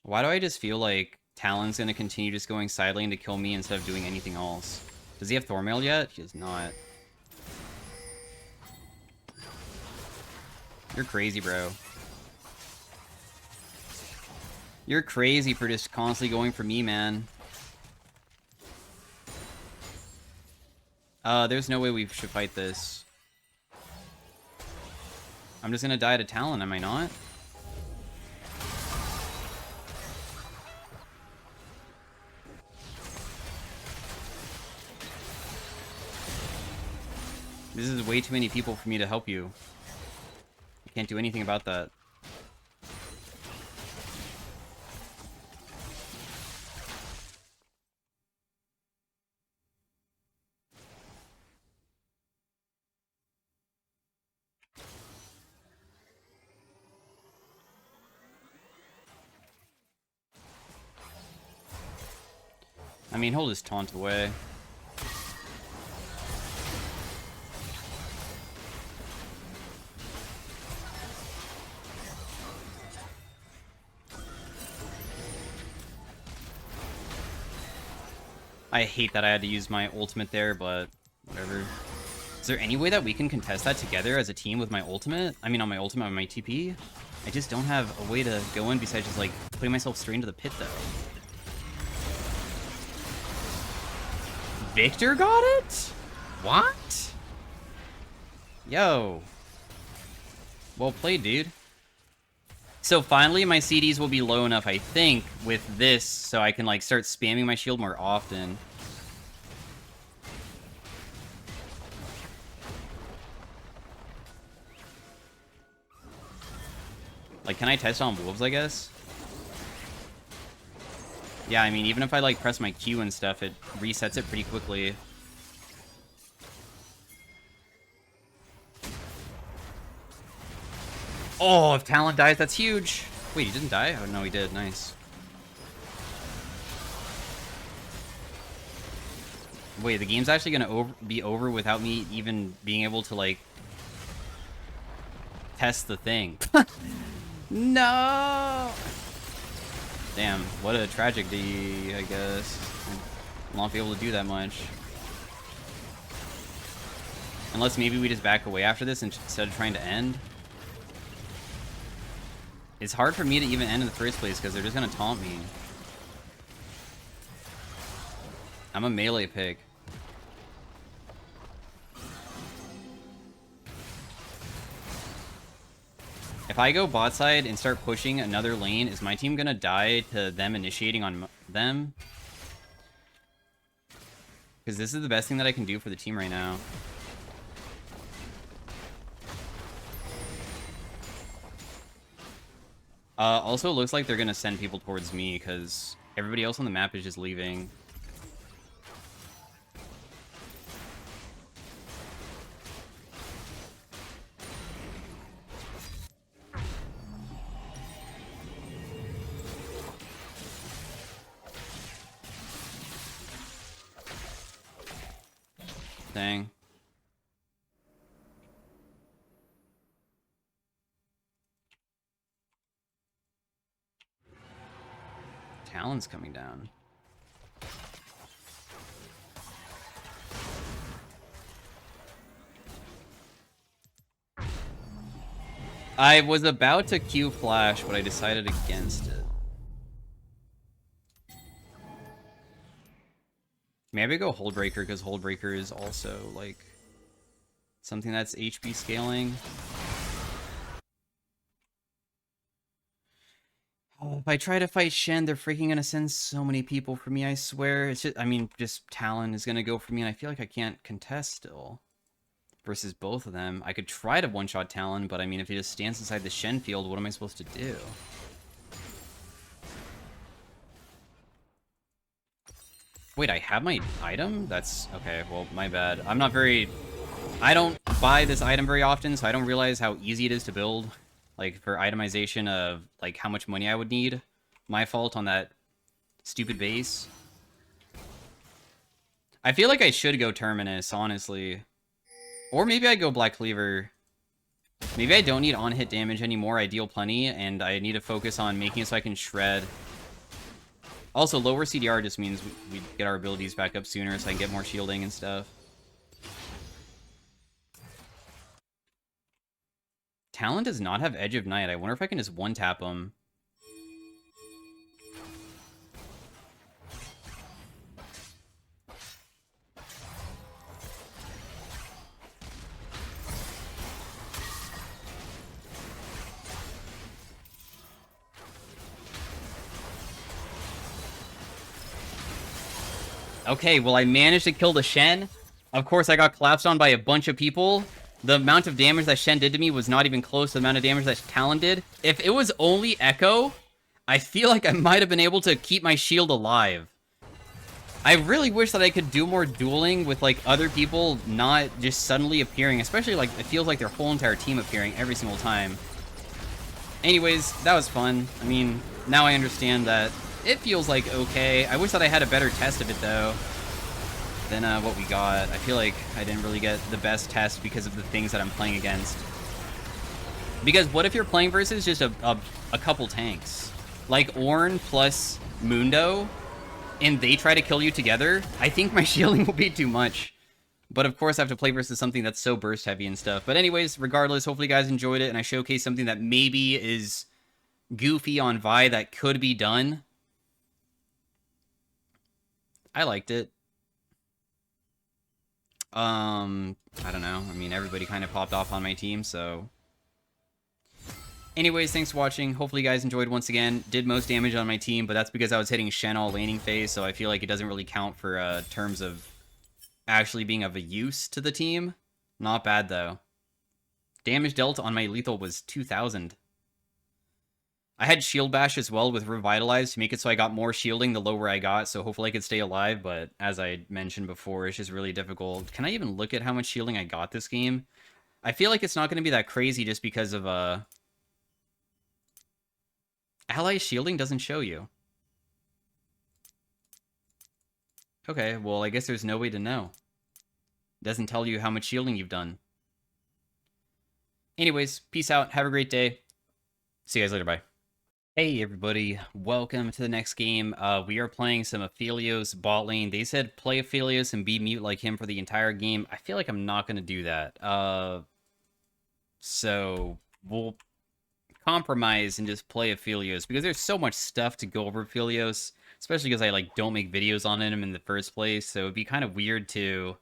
Why do I just feel like Talon's gonna continue just going side lane to kill me instead of doing anything else. Does he have Thornmail yet? He does not. You're crazy, bro. You're crazy for just constantly going for me, man. There's no way we should fight this. I'm just gonna die to Talon, am I not? This is way too many people for me to help you. I can't do anything about that. I mean, he'll just taunt away. I hate that I had to use my ultimate there, but whatever. Is there any way that we can contest that together as a team with my ultimate? I mean, on my ultimate, on my TP? I just don't have a way to go in besides just, like, putting myself straight into the pit, though. Victor got it? What? Yo. Well played, dude. So finally, my CDs will be low enough, I think, with this, so I can, like, start spamming my shield more often. Like, can I test on wolves, I guess? Yeah, I mean, even if I, like, press my Q and stuff, it resets it pretty quickly. Oh, if Talon dies, that's huge. Wait, he didn't die? Oh, no, he did. Nice. Wait, the game's actually gonna be over without me even being able to, like, test the thing. No! Damn, what a tragedy, I guess. I'll not be able to do that much. Unless maybe we just back away after this instead of trying to end. It's hard for me to even end in the first place because they're just gonna taunt me. I'm a melee pick. If I go bot side and start pushing another lane, is my team gonna die to them initiating on them? Because this is the best thing that I can do for the team right now. Also, it looks like they're gonna send people towards me because everybody else on the map is just leaving. Dang. Talon's coming down. I was about to Q flash, but I decided against it. Maybe I go Hullbreaker, because Hullbreaker is also, like, something that's HP scaling. Oh, if I try to fight Shen, they're freaking gonna send so many people for me, I swear. It's just, I mean, just Talon is gonna go for me, and I feel like I can't contest still. Versus both of them. I could try to one-shot Talon, but I mean, if he just stands inside the Shen field, what am I supposed to do? Wait, I have my item? That's... okay, well, my bad. I'm not very... I don't buy this item very often, so I don't realize how easy it is to build. Like, for itemization of, like, how much money I would need. My fault on that stupid base. I feel like I should go Terminus, honestly. Or maybe I go Black Cleaver. Maybe I don't need on-hit damage anymore. I deal plenty, and I need to focus on making it so I can shred Also, lower CDR just means we get our abilities back up sooner so I can get more shielding and stuff. Talon does not have Edge of Night. I wonder if I can just one-tap him. Okay, well, I managed to kill the Shen. Of course, I got collapsed on by a bunch of people. The amount of damage that Shen did to me was not even close to the amount of damage that Talon did. If it was only Echo, I feel like I might have been able to keep my shield alive. I really wish that I could do more dueling with, like, other people not just suddenly appearing. Especially, like, it feels like their whole entire team appearing every single time. Anyways, that was fun. I mean, now I understand that it feels like okay. I wish that I had a better test of it, though, than what we got. I feel like I didn't really get the best test because of the things that I'm playing against. Because what if you're playing versus just a couple tanks? Like Ornn plus Mundo, and they try to kill you together? I think my shielding will be too much. But of course I have to play versus something that's so burst heavy and stuff. But anyways, regardless, hopefully you guys enjoyed it, and I showcased something that maybe is goofy on Vi that could be done. I liked it. I don't know. I mean, everybody kind of popped off on my team, so... Anyways, thanks for watching. Hopefully you guys enjoyed once again. Did most damage on my team, but that's because I was hitting Shen all laning phase, so I feel like it doesn't really count for terms of actually being of a use to the team. Not bad, though. Damage dealt on my lethal was 2,000. I had Shield Bash as well with Revitalize to make it so I got more shielding the lower I got, so hopefully I could stay alive, but as I mentioned before, it's just really difficult. Can I even look at how much shielding I got this game? I feel like it's not going to be that crazy just because of, ally shielding doesn't show you. Okay, well, I guess there's no way to know. It doesn't tell you how much shielding you've done. Anyways, peace out, have a great day. See you guys later, bye. Hey everybody, welcome to the next game. We are playing some Aphelios bot lane. They said play Aphelios and be mute like him for the entire game. I feel like I'm not going to do that. So we'll compromise and just play Aphelios because there's so much stuff to go over Aphelios, especially because I don't make videos on him in the first place. So it'd be kind of weird to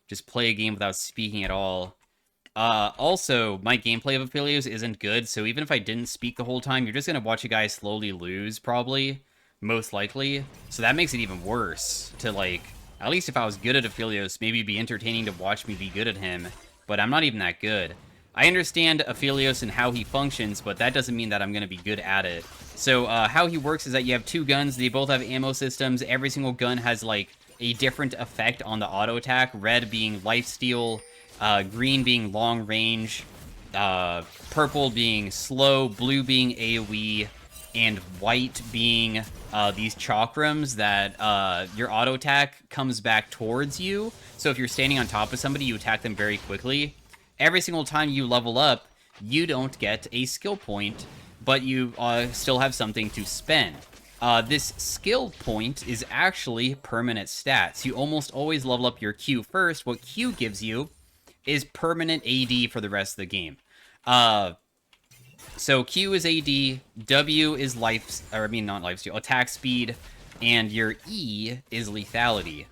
just play a game without speaking at all. Also, my gameplay of Aphelios isn't good, so even if I didn't speak the whole time, you're just gonna watch a guy slowly lose, probably. Most likely. So that makes it even worse to, at least if I was good at Aphelios, maybe it'd be entertaining to watch me be good at him, but I'm not even that good. I understand Aphelios and how he functions, but that doesn't mean that I'm gonna be good at it. So, how he works is that you have two guns, they both have ammo systems, every single gun has, a different effect on the auto attack, red being lifesteal, green being long range, purple being slow, blue being AoE, and white being these chakrams that your auto attack comes back towards you. So if you're standing on top of somebody, you attack them very quickly. Every single time you level up, you don't get a skill point, but you still have something to spend. This skill point is actually permanent stats. You almost always level up your Q first. What Q gives you is permanent AD for the rest of the game. So Q is AD, W is attack speed, and your E is lethality.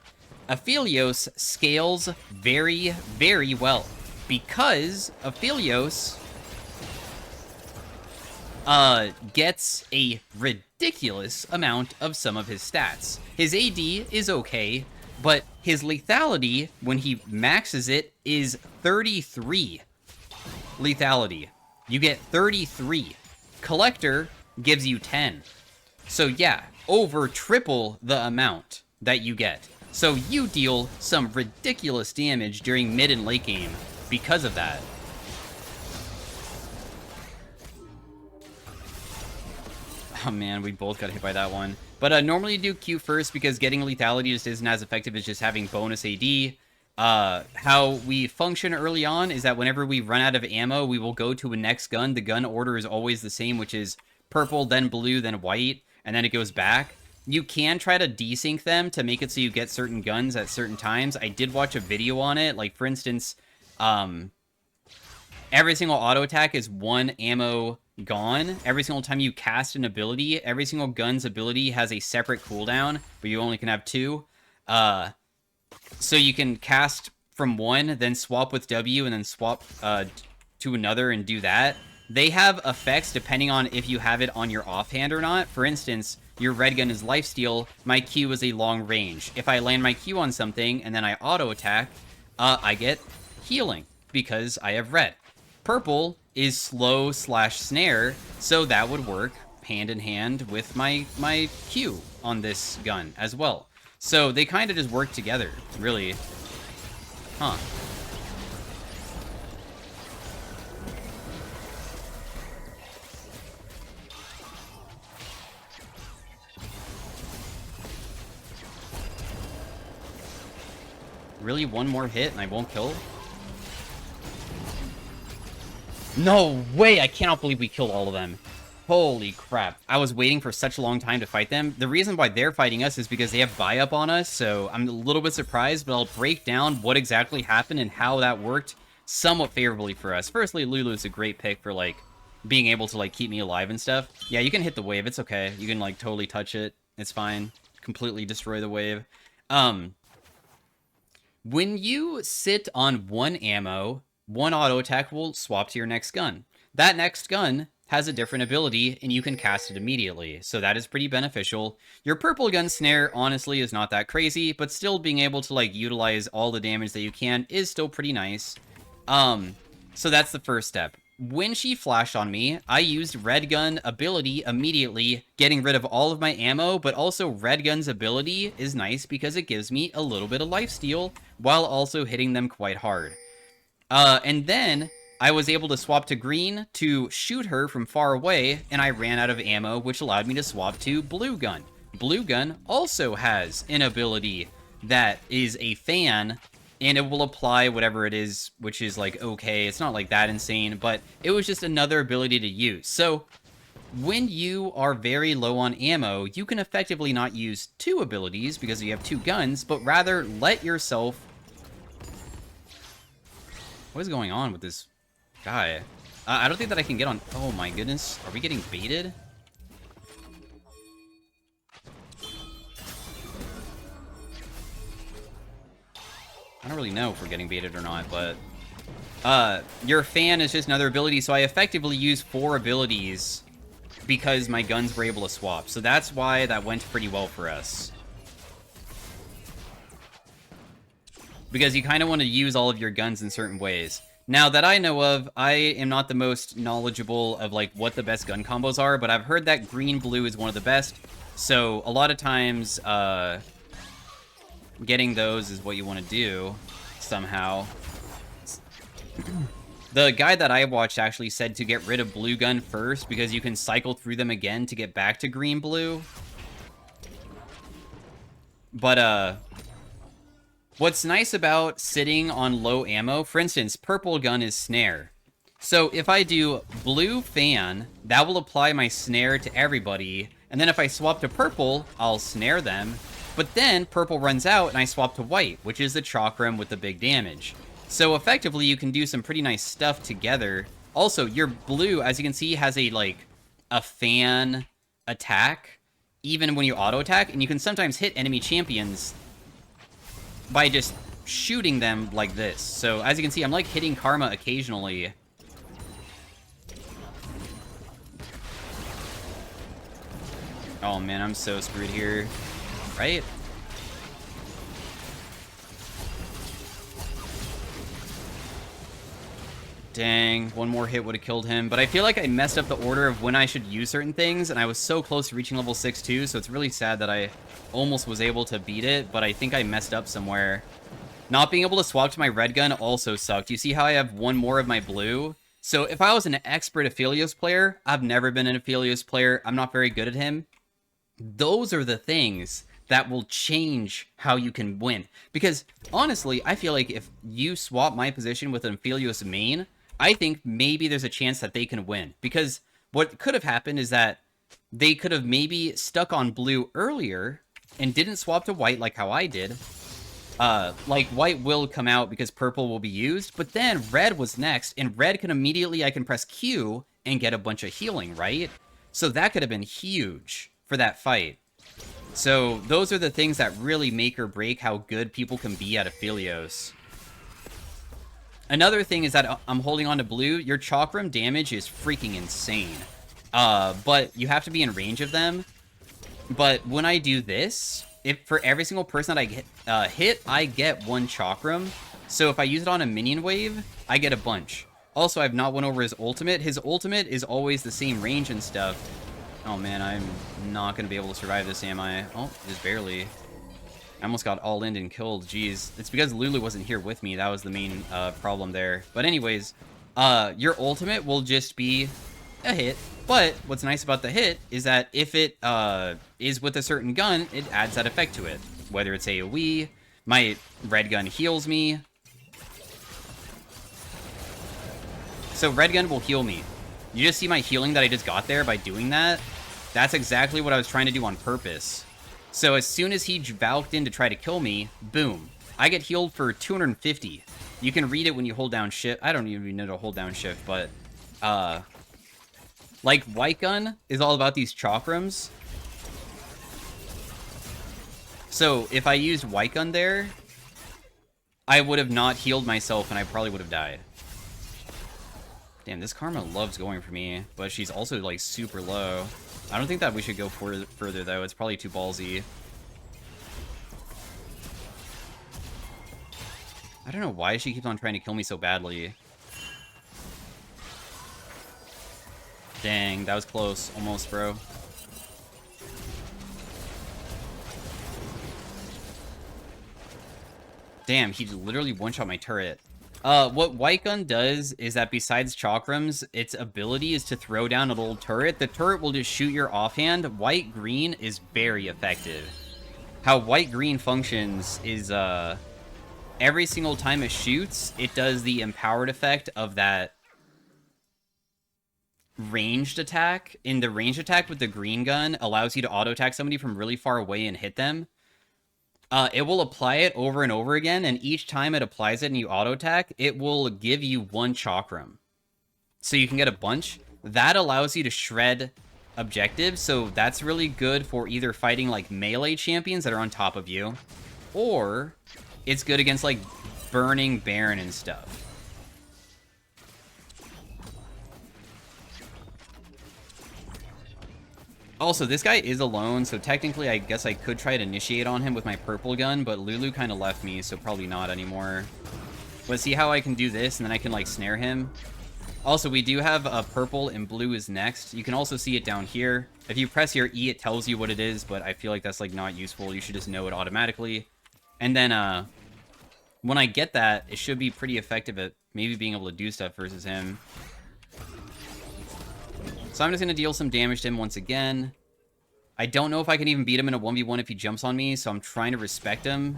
Aphelios scales very, very well because Aphelios gets a ridiculous amount of some of his stats. His AD is okay, but his lethality, when he maxes it, is 33 lethality. You get 33. Collector gives you 10. So yeah, over triple the amount that you get. So you deal some ridiculous damage during mid and late game because of that. Oh man, we both got hit by that one. But normally you do Q first because getting lethality just isn't as effective as just having bonus AD. How we function early on is that whenever we run out of ammo, we will go to a next gun. The gun order is always the same, which is purple, then blue, then white, and then it goes back. You can try to desync them to make it so you get certain guns at certain times. I did watch a video on it. Like, for instance, every single auto attack is 1 ammo gone. Every single time you cast an ability, every single gun's ability has a separate cooldown, but you only can have 2. So you can cast from 1, then swap with W, and then swap to another and do that. They have effects depending on if you have it on your offhand or not. For instance, your red gun is lifesteal, my Q is a long range. If I land my Q on something and then I auto attack, I get healing because I have red. Purple is slow / snare, so that would work hand in hand with my Q on this gun as well. So they kind of just work together, really. Huh. Really, one more hit and I won't kill? No way! I cannot believe we killed all of them. Holy crap. I was waiting for such a long time to fight them. The reason why they're fighting us is because they have buy-up on us, so I'm a little bit surprised, but I'll break down what exactly happened and how that worked somewhat favorably for us. Firstly, Lulu's a great pick for, like, being able to, like, keep me alive and stuff. Yeah, you can hit the wave. It's okay. You can, like, totally touch it. It's fine. Completely destroy the wave. When you sit on 1 ammo, 1 auto attack will swap to your next gun. That next gun has a different ability, and you can cast it immediately, so that is pretty beneficial. Your purple gun snare, honestly, is not that crazy, but still being able to, like, utilize all the damage that you can is still pretty nice. So that's the first step. When she flashed on me, I used red gun ability immediately, getting rid of all of my ammo, but also red gun's ability is nice because it gives me a little bit of lifesteal, while also hitting them quite hard. And then I was able to swap to green to shoot her from far away, and I ran out of ammo, which allowed me to swap to blue gun. Blue gun also has an ability that is a fan, and it will apply whatever it is, which is, like, okay. It's not, like, that insane, but it was just another ability to use. So when you are very low on ammo, you can effectively not use 2 abilities because you have 2 guns, but rather let yourself... What is going on with this guy? I don't think that I can get on... Oh my goodness. Are we getting baited? I don't really know if we're getting baited or not, but... your fan is just another ability, so I effectively used 4 abilities because my guns were able to swap. So that's why that went pretty well for us. Because you kind of want to use all of your guns in certain ways. Now, that I know of, I am not the most knowledgeable of, like, what the best gun combos are, but I've heard that green-blue is one of the best. So, a lot of times, getting those is what you want to do, somehow. The guy that I watched actually said to get rid of blue gun first, because you can cycle through them again to get back to green-blue. But, what's nice about sitting on low ammo, for instance, purple gun is snare. So if I do blue fan, that will apply my snare to everybody. And then if I swap to purple, I'll snare them. But then purple runs out and I swap to white, which is the chakram with the big damage. So effectively, you can do some pretty nice stuff together. Also, your blue, as you can see, has a fan attack, even when you auto attack. And you can sometimes hit enemy champions by just shooting them like this. So, as you can see, I'm, like, hitting Karma occasionally. Oh, man, I'm so screwed here. Right? Dang, one more hit would have killed him. But I feel like I messed up the order of when I should use certain things, and I was so close to reaching level 6 too, so it's really sad that I almost was able to beat it, but I think I messed up somewhere. Not being able to swap to my red gun also sucked. You see how I have one more of my blue? So if I was an expert Aphelios player, I've never been an Aphelios player, I'm not very good at him. Those are the things that will change how you can win. Because, honestly, I feel like if you swap my position with an Aphelios main, I think maybe there's a chance that they can win. Because what could have happened is that they could have maybe stuck on blue earlier and didn't swap to white like how I did. Like, white will come out because purple will be used, but then red was next, and red can immediately, I can press Q and get a bunch of healing, right? So that could have been huge for that fight. So those are the things that really make or break how good people can be at Aphelios. Another thing is that I'm holding on to blue. Your chakram damage is freaking insane. But you have to be in range of them. But when I do this, if for every single person that I get hit, I get 1 chakram. So if I use it on a minion wave, I get a bunch. Also, I've not went over his ultimate. His ultimate is always the same range and stuff. Oh man, I'm not going to be able to survive this, am I? Oh, just barely. I almost got all in and killed. Jeez. It's because Lulu wasn't here with me. That was the main problem there. But anyways, your ultimate will just be a hit. But what's nice about the hit is that if it is with a certain gun, it adds that effect to it. Whether it's AoE, my red gun heals me. So red gun will heal me. You just see my healing that I just got there by doing that. That's exactly what I was trying to do on purpose. So as soon as he valked in to try to kill me, boom. I get healed for 250. You can read it when you hold down shift. I don't even know to hold down shift, but like white gun is all about these chakrams. So if I used white gun there, I would have not healed myself and I probably would have died. Damn, this Karma loves going for me, but she's also, like, super low. I don't think that we should go further, though. It's probably too ballsy. I don't know why she keeps on trying to kill me so badly. Dang, that was close. Almost, bro. Damn, he literally one-shot my turret. What White Gun does is that besides chakrams, its ability is to throw down a little turret. The turret will just shoot your offhand. White-green is very effective. How white-green functions is, every single time it shoots, it does the empowered effect of that ranged attack. In the ranged attack with the green gun, allows you to auto-attack somebody from really far away and hit them. It will apply it over and over again, and each time it applies it and you auto-attack, it will give you 1 chakram. So you can get a bunch. That allows you to shred objectives, so that's really good for either fighting, like, melee champions that are on top of you, or it's good against, like, burning Baron and stuff. Also, this guy is alone, so technically I guess I could try to initiate on him with my purple gun, but Lulu kind of left me, so probably not anymore. But see how I can do this, and then I can, like, snare him? Also, we do have purple and blue is next. You can also see it down here. If you press your E, it tells you what it is, but I feel like that's, like, not useful. You should just know it automatically. And then, when I get that, it should be pretty effective at maybe being able to do stuff versus him. So I'm just going to deal some damage to him once again. I don't know if I can even beat him in a 1v1 if he jumps on me, so I'm trying to respect him.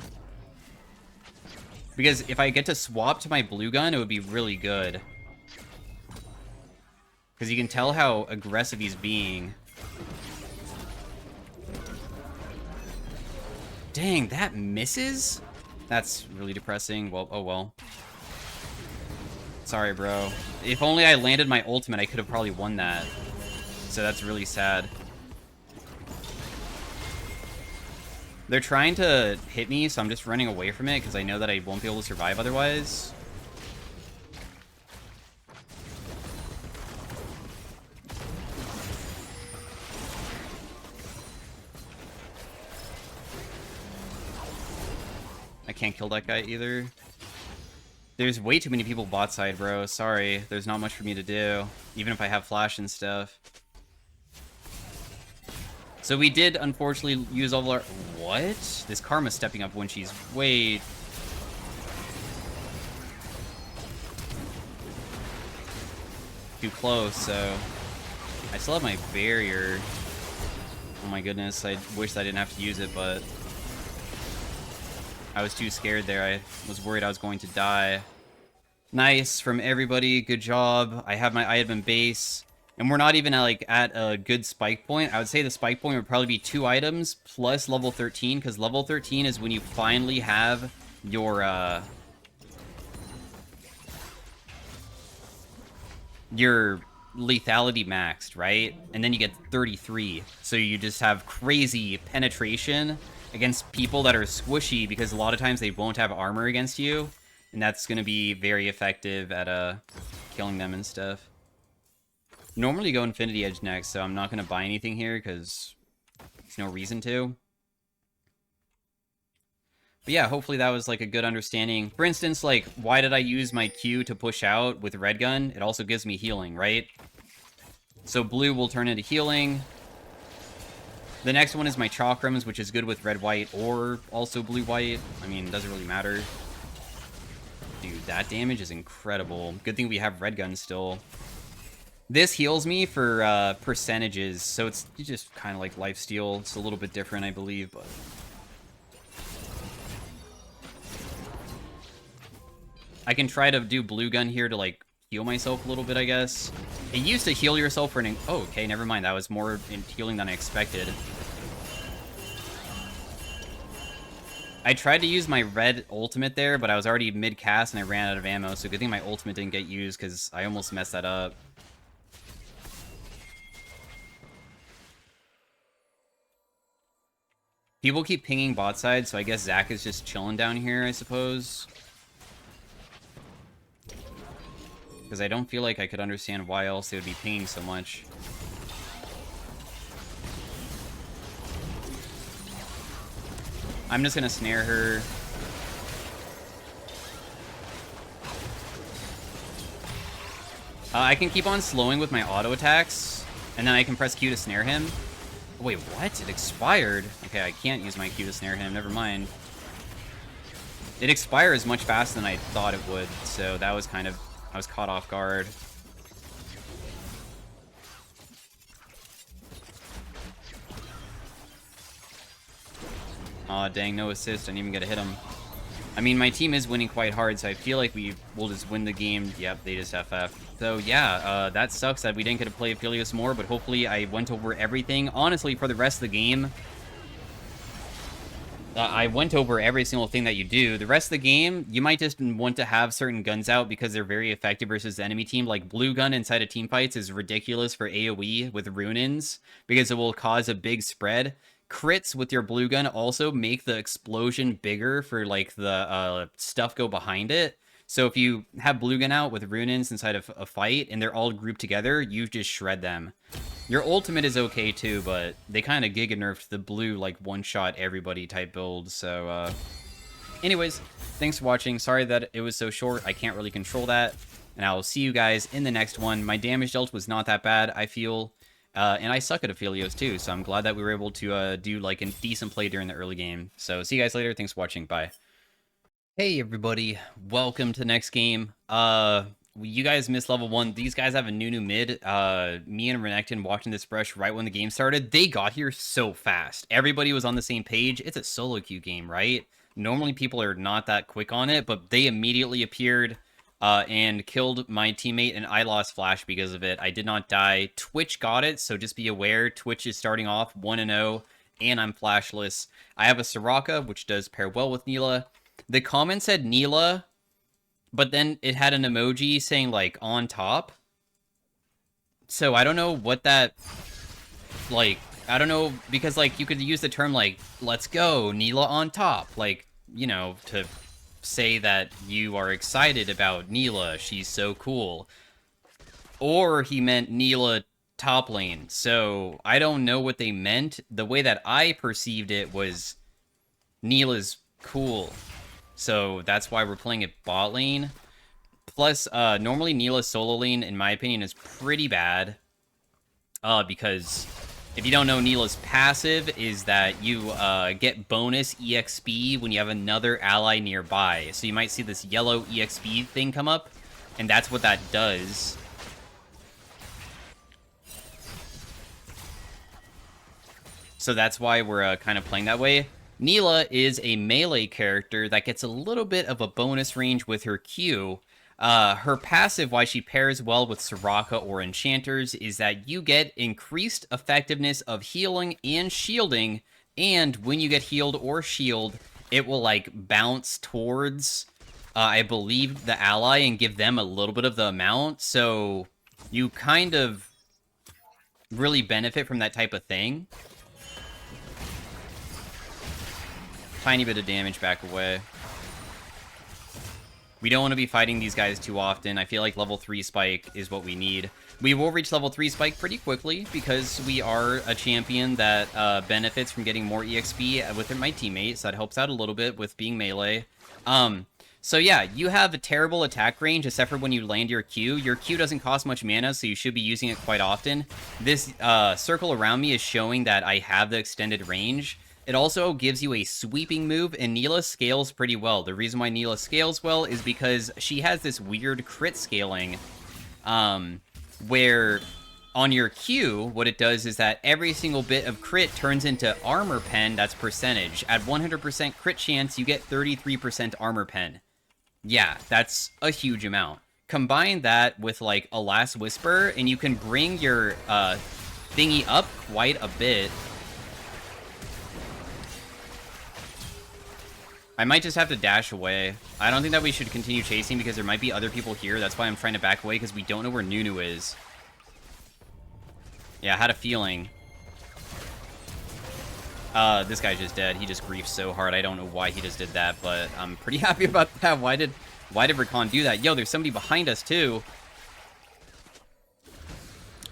Because if I get to swap to my blue gun, it would be really good. Because you can tell how aggressive he's being. Dang, that misses? That's really depressing. Well, oh well. Sorry, bro. If only I landed my ultimate, I could have probably won that. So that's really sad. They're trying to hit me, so I'm just running away from it, because I know that I won't be able to survive otherwise. I can't kill that guy either. There's way too many people bot side, bro. Sorry, there's not much for me to do, even if I have flash and stuff. So we did, unfortunately, use all of our... What? This Karma's stepping up when she's way... too close, so... I still have my barrier. Oh my goodness, I wish I didn't have to use it, but... I was too scared there. I was worried I was going to die. Nice from everybody. Good job. I have my item base. And we're not even at a good spike point. I would say the spike point would probably be 2 items plus level 13, because level 13 is when you finally have your lethality maxed, right? And then you get 33. So you just have crazy penetration against people that are squishy, because a lot of times they won't have armor against you. And that's going to be very effective at killing them and stuff. Normally go Infinity Edge next, so I'm not going to buy anything here because there's no reason to. But yeah, hopefully that was like a good understanding. For instance, like, why did I use my Q to push out with Red Gun? It also gives me healing, right? So blue will turn into healing. The next one is my Chakrams, which is good with red-white or also blue-white. I mean, it doesn't really matter. Dude, that damage is incredible. Good thing we have Red Gun still. This heals me for percentages, so it's just kind of like lifesteal. It's a little bit different, I believe, but... I can try to do blue gun here to, like, heal myself a little bit, I guess. It used to heal yourself for an... Oh, okay, never mind. That was more in healing than I expected. I tried to use my red ultimate there, but I was already mid-cast and I ran out of ammo, so good thing my ultimate didn't get used, because I almost messed that up. People keep pinging bot side, so I guess Zach is just chilling down here, I suppose. Because I don't feel like I could understand why else they would be pinging so much. I'm just gonna snare her. I can keep on slowing with my auto attacks, and then I can press Q to snare him. Wait, what? It expired? Okay, I can't use my Q to snare him. Never mind. It expires much faster than I thought it would, so that was kind of... I was caught off guard. Aw, dang, no assist. I didn't even get to hit him. I mean, my team is winning quite hard, so I feel like we will just win the game. Yep, they just FF. So, yeah, that sucks that we didn't get to play Aphelios more, but hopefully I went over everything. Honestly, for the rest of the game, I went over every single thing that you do. The rest of the game, you might just want to have certain guns out because they're very effective versus the enemy team. Like, blue gun inside of team fights is ridiculous for AoE with rune-ins because it will cause a big spread. Crits with your blue gun also make the explosion bigger for, like, the stuff go behind it. So if you have blue gun out with rune-ins inside of a fight and they're all grouped together, you just shred them. Your ultimate is okay too, but they kind of giga nerfed the blue, like, one-shot everybody type build, so, anyways, thanks for watching. Sorry that it was so short. I can't really control that, and I will see you guys in the next one. My damage dealt was not that bad, I feel, and I suck at Aphelios too, so I'm glad that we were able to, do, like, a decent play during the early game. So, see you guys later. Thanks for watching. Bye. Hey, everybody. Welcome to the next game. You guys missed level 1. These guys have a new mid. Me and Renekton watching this brush right when the game started. They got here so fast. Everybody was on the same page. It's a solo queue game, right? Normally people are not that quick on it, but they immediately appeared and killed my teammate, and I lost Flash because of it. I did not die. Twitch got it, so just be aware. Twitch is starting off 1-0, and I'm flashless. I have a Soraka, which does pair well with Nilah. The comment said Nilah, but then it had an emoji saying, like, on top. So I don't know what that, like, I don't know, because, like, you could use the term, like, let's go, Nilah on top. Like, you know, to say that you are excited about Nilah, she's so cool. Or he meant Nilah top lane. So I don't know what they meant. The way that I perceived it was Nilah's cool. So that's why we're playing it bot lane. Plus, normally Nilah's solo lane, in my opinion, is pretty bad. Because if you don't know, Nilah's passive is that you get bonus EXP when you have another ally nearby. So you might see this yellow EXP thing come up, and that's what that does. So that's why we're kind of playing that way. Nilah is a melee character that gets a little bit of a bonus range with her Q. Her passive, why she pairs well with Soraka or Enchanters, is that you get increased effectiveness of healing and shielding, and when you get healed or shield, it will, like, bounce towards, I believe, the ally and give them a little bit of the amount, so you kind of really benefit from that type of thing. Tiny bit of damage back away. We don't want to be fighting these guys too often. I feel like level 3 spike is what we need. We will reach level 3 spike pretty quickly because we are a champion that benefits from getting more EXP with my teammates. That helps out a little bit with being melee. So yeah, you have a terrible attack range except for when you land your Q. Your Q doesn't cost much mana, so you should be using it quite often. This circle around me is showing that I have the extended range. It also gives you a sweeping move, and Nilah scales pretty well. The reason why Nilah scales well is because she has this weird crit scaling, where on your Q, what it does is that every single bit of crit turns into armor pen that's percentage. At 100% crit chance, you get 33% armor pen. Yeah, that's a huge amount. Combine that with, like, a Last Whisper, and you can bring your thingy up quite a bit. I might just have to dash away. I don't think that we should continue chasing because there might be other people here. That's why I'm trying to back away, because we don't know where Nunu is. Yeah, I had a feeling. This guy's just dead. He just griefed so hard. I don't know why he just did that, but I'm pretty happy about that. Why did Rakan do that? Yo, there's somebody behind us, too.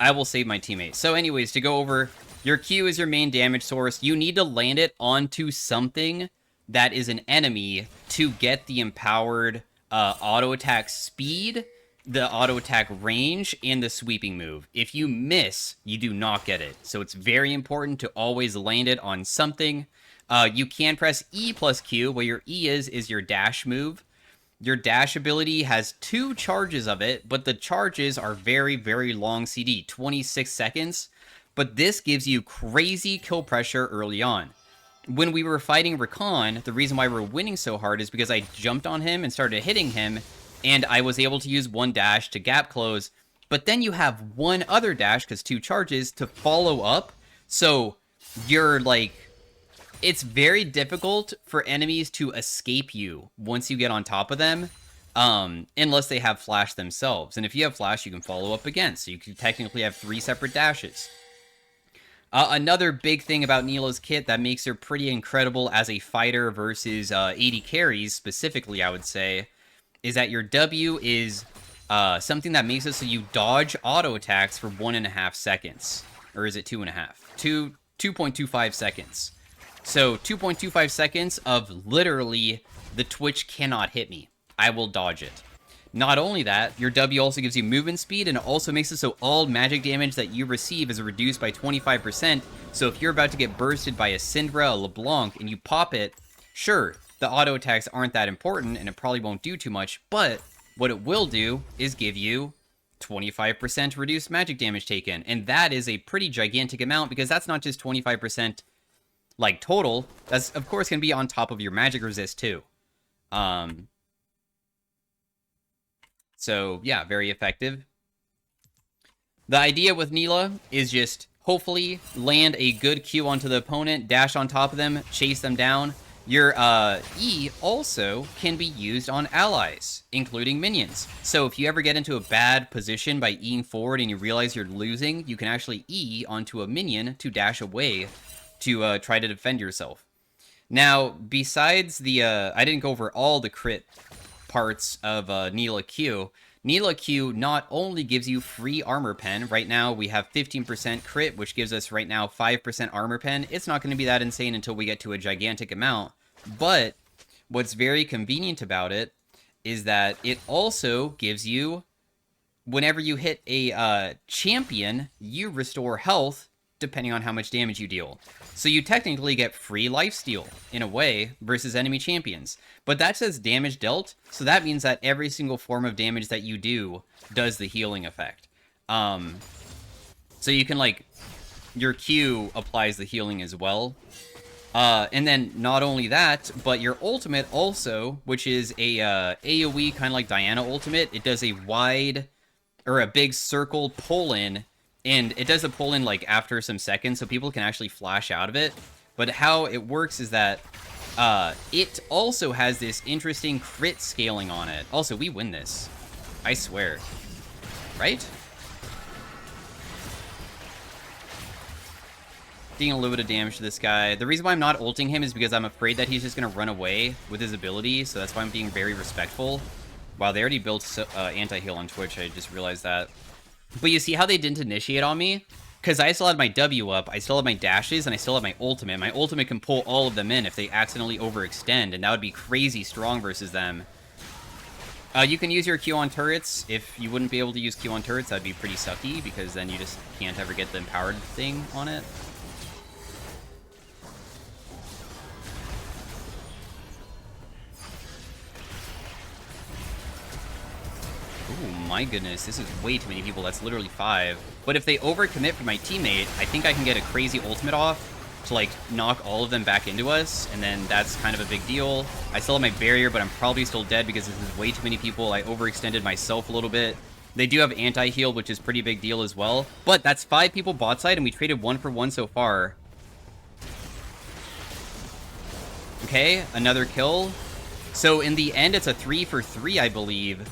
I will save my teammate. So anyways, to go over, your Q is your main damage source. You need to land it onto something that is an enemy to get the empowered auto attack speed, the auto attack range, and the sweeping move. If you miss, you do not get it. So it's very important to always land it on something. You can press E plus Q, where your E is your dash move. Your dash ability has 2 charges of it, but the charges are very, very long CD, 26 seconds. But this gives you crazy kill pressure early on. When we were fighting Rakan, the reason why we're winning so hard is because I jumped on him and started hitting him, and I was able to use 1 dash to gap close, but then you have 1 other dash, because 2 charges, to follow up, so you're, like, it's very difficult for enemies to escape you once you get on top of them, unless they have flash themselves, and if you have flash, you can follow up again, so you can technically have 3 separate dashes. Another big thing about Nilah's kit that makes her pretty incredible as a fighter versus AD carries, specifically, I would say, is that your W is something that makes it so you dodge auto attacks for 1.5 seconds. Or is it 2.5? 2.25 seconds. So 2.25 seconds of literally the Twitch cannot hit me. I will dodge it. Not only that, your W also gives you movement speed, and it also makes it so all magic damage that you receive is reduced by 25%, so if you're about to get bursted by a Syndra, a LeBlanc, and you pop it, sure, the auto attacks aren't that important, and it probably won't do too much, but what it will do is give you 25% reduced magic damage taken, and that is a pretty gigantic amount, because that's not just 25%, like, total, that's, of course, going to be on top of your magic resist, too. So, yeah, very effective. The idea with Nilah is just, hopefully, land a good Q onto the opponent, dash on top of them, chase them down. Your E also can be used on allies, including minions. So if you ever get into a bad position by E'ing forward and you realize you're losing, you can actually E onto a minion to dash away to try to defend yourself. Now, besides the... I didn't go over all the crit parts of Nilah Q. Nilah Q not only gives you free armor pen. Right now we have 15% crit, which gives us right now 5% armor pen. It's not going to be that insane until we get to a gigantic amount. But what's very convenient about it is that it also gives you, whenever you hit a champion, you restore health depending on how much damage you deal. So you technically get free lifesteal, in a way, versus enemy champions. But that says damage dealt, so that means that every single form of damage that you do does the healing effect. So you can, like, your Q applies the healing as well. And then not only that, but your ultimate also, which is a AoE kind of like Diana ultimate, it does a wide or a big circle pull-in, and it does a pull-in like after some seconds, so people can actually flash out of it. But how it works is that it also has this interesting crit scaling on it. Also, we win this. I swear. Right? Dealing a little bit of damage to this guy. The reason why I'm not ulting him is because I'm afraid that he's just going to run away with his ability, so that's why I'm being very respectful. Wow, they already built anti-heal on Twitch, I just realized that. But you see how they didn't initiate on me? Because I still had my W up, I still have my dashes, and I still have my ultimate. My ultimate can pull all of them in if they accidentally overextend, and that would be crazy strong versus them. You can use your Q on turrets. If you wouldn't be able to use Q on turrets, that'd be pretty sucky, because then you just can't ever get the empowered thing on it. Oh my goodness, this is way too many people. That's literally 5. But if they overcommit for my teammate, I think I can get a crazy ultimate off to, like, knock all of them back into us, and then that's kind of a big deal. I still have my barrier, but I'm probably still dead because this is way too many people. I overextended myself a little bit. They do have anti-heal, which is pretty big deal as well. But that's 5 people bot side, and we traded 1 for 1 so far. Okay, another kill. So in the end, it's a 3 for 3, I believe.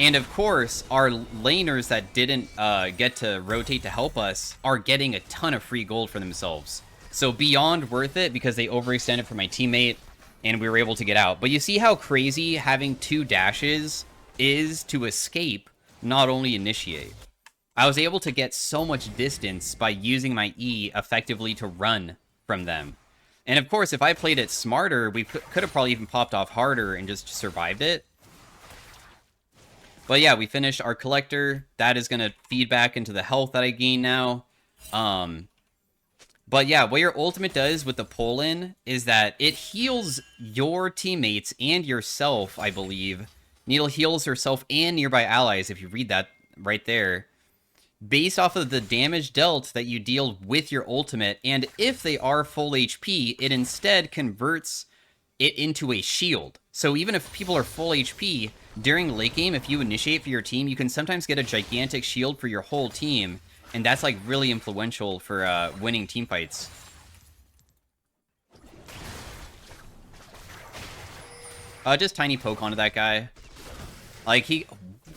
And of course, our laners that didn't get to rotate to help us are getting a ton of free gold for themselves. So beyond worth it because they overextended for my teammate and we were able to get out. But you see how crazy having 2 dashes is to escape, not only initiate. I was able to get so much distance by using my E effectively to run from them. And of course, if I played it smarter, we could have probably even popped off harder and just survived it. But yeah, we finished our collector. That is going to feed back into the health that I gain now. But yeah, what your ultimate does with the pull-in is that it heals your teammates and yourself, I believe. Nilah heals herself and nearby allies, if you read that right there, based off of the damage dealt that you deal with your ultimate. And if they are full HP, it instead converts it into a shield. So even if people are full HP, during late game, if you initiate for your team, you can sometimes get a gigantic shield for your whole team, and that's like really influential for winning team fights. Just tiny poke onto that guy. Like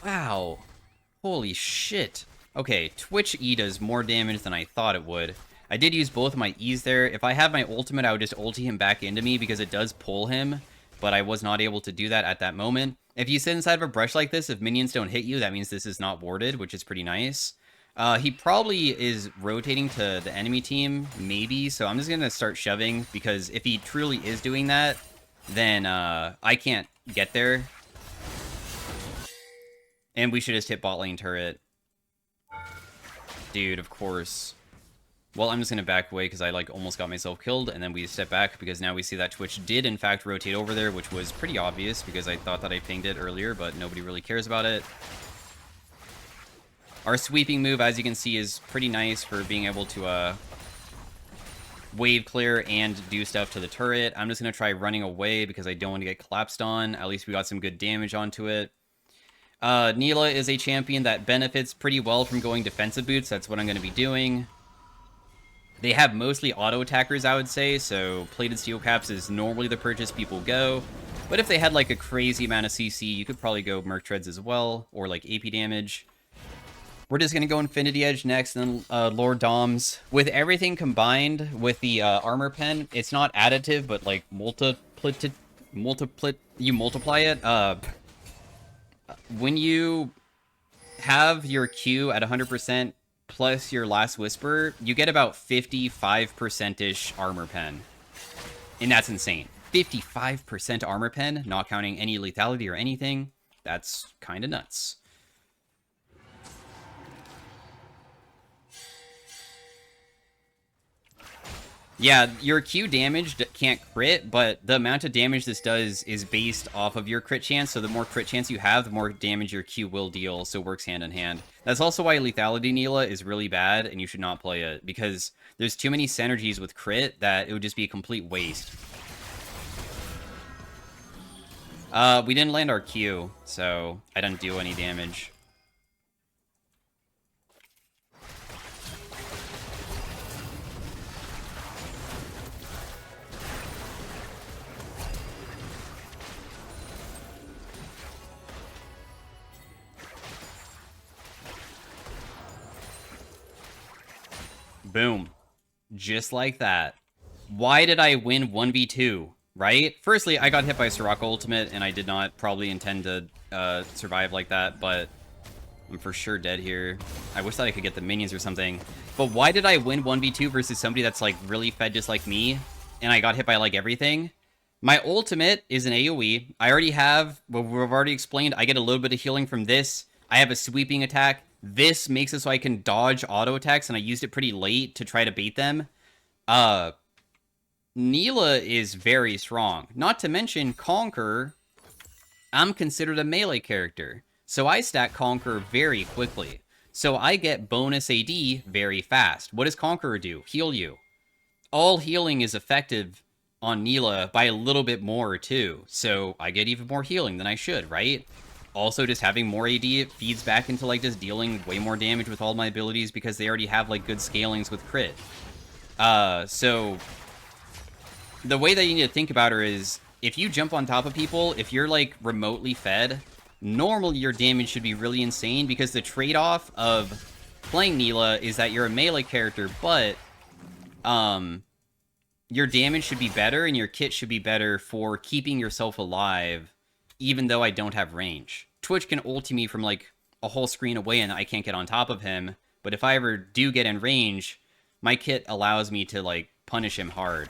wow. Holy shit. Okay, Twitch E does more damage than I thought it would. I did use both of my E's there. If I had my ultimate, I would just ulti him back into me because it does pull him, but I was not able to do that at that moment. If you sit inside of a brush like this, if minions don't hit you, that means this is not warded, which is pretty nice. He probably is rotating to the enemy team, maybe, so I'm just going to start shoving, because if he truly is doing that, then I can't get there. And we should just hit bot lane turret. Dude, of course. Well, I'm just going to back away because I like almost got myself killed, and then we step back because now we see that Twitch did in fact rotate over there, which was pretty obvious because I thought that I pinged it earlier, but nobody really cares about it. Our sweeping move, as you can see, is pretty nice for being able to wave clear and do stuff to the turret. I'm just going to try running away because I don't want to get collapsed on. At least we got some good damage onto it. Nilah is a champion that benefits pretty well from going defensive boots. That's what I'm going to be doing. They have mostly auto attackers, I would say, so plated steel caps is normally the purchase people go. But if they had like a crazy amount of CC, you could probably go Merc Treads as well, or like AP damage. We're just going to go Infinity Edge next, and then Lord Doms. With everything combined with the armor pen, it's not additive, but like you multiply it. When you have your Q at 100%, plus your Last Whisper, you get about 55%-ish armor pen. And that's insane. 55% armor pen, not counting any lethality or anything. That's kind of nuts. Yeah, your Q damage can't crit, but the amount of damage this does is based off of your crit chance, so the more crit chance you have, the more damage your Q will deal, so it works hand in hand. That's also why Lethality Nilah is really bad, and you should not play it, because there's too many synergies with crit that it would just be a complete waste. We didn't land our Q, so I didn't do any damage. Boom. Just like that. Why did I win 1v2, right? Firstly, I got hit by Soraka ultimate, and I did not probably intend to survive like that, but I'm for sure dead here. I wish that I could get the minions or something. But why did I win 1v2 versus somebody that's, like, really fed just like me, and I got hit by, like, everything? My ultimate is an AoE. I already have, well, we've already explained, I get a little bit of healing from this. I have a sweeping attack. This makes it so I can dodge auto attacks, and I used it pretty late to try to bait them. Nilah is very strong. Not to mention, Conquer, I'm considered a melee character. So I stack Conquer very quickly. So I get bonus AD very fast. What does Conqueror do? Heal you. All healing is effective on Nilah by a little bit more, too. So I get even more healing than I should, right? Also, just having more AD, it feeds back into, like, just dealing way more damage with all my abilities because they already have, like, good scalings with crit. So the way that you need to think about her is, if you jump on top of people, if you're, like, remotely fed, normally your damage should be really insane because the trade-off of playing Nilah is that you're a melee character, but, your damage should be better and your kit should be better for keeping yourself alive even though I don't have range. Twitch can ulti me from, like, a whole screen away and I can't get on top of him, but if I ever do get in range, my kit allows me to, like, punish him hard.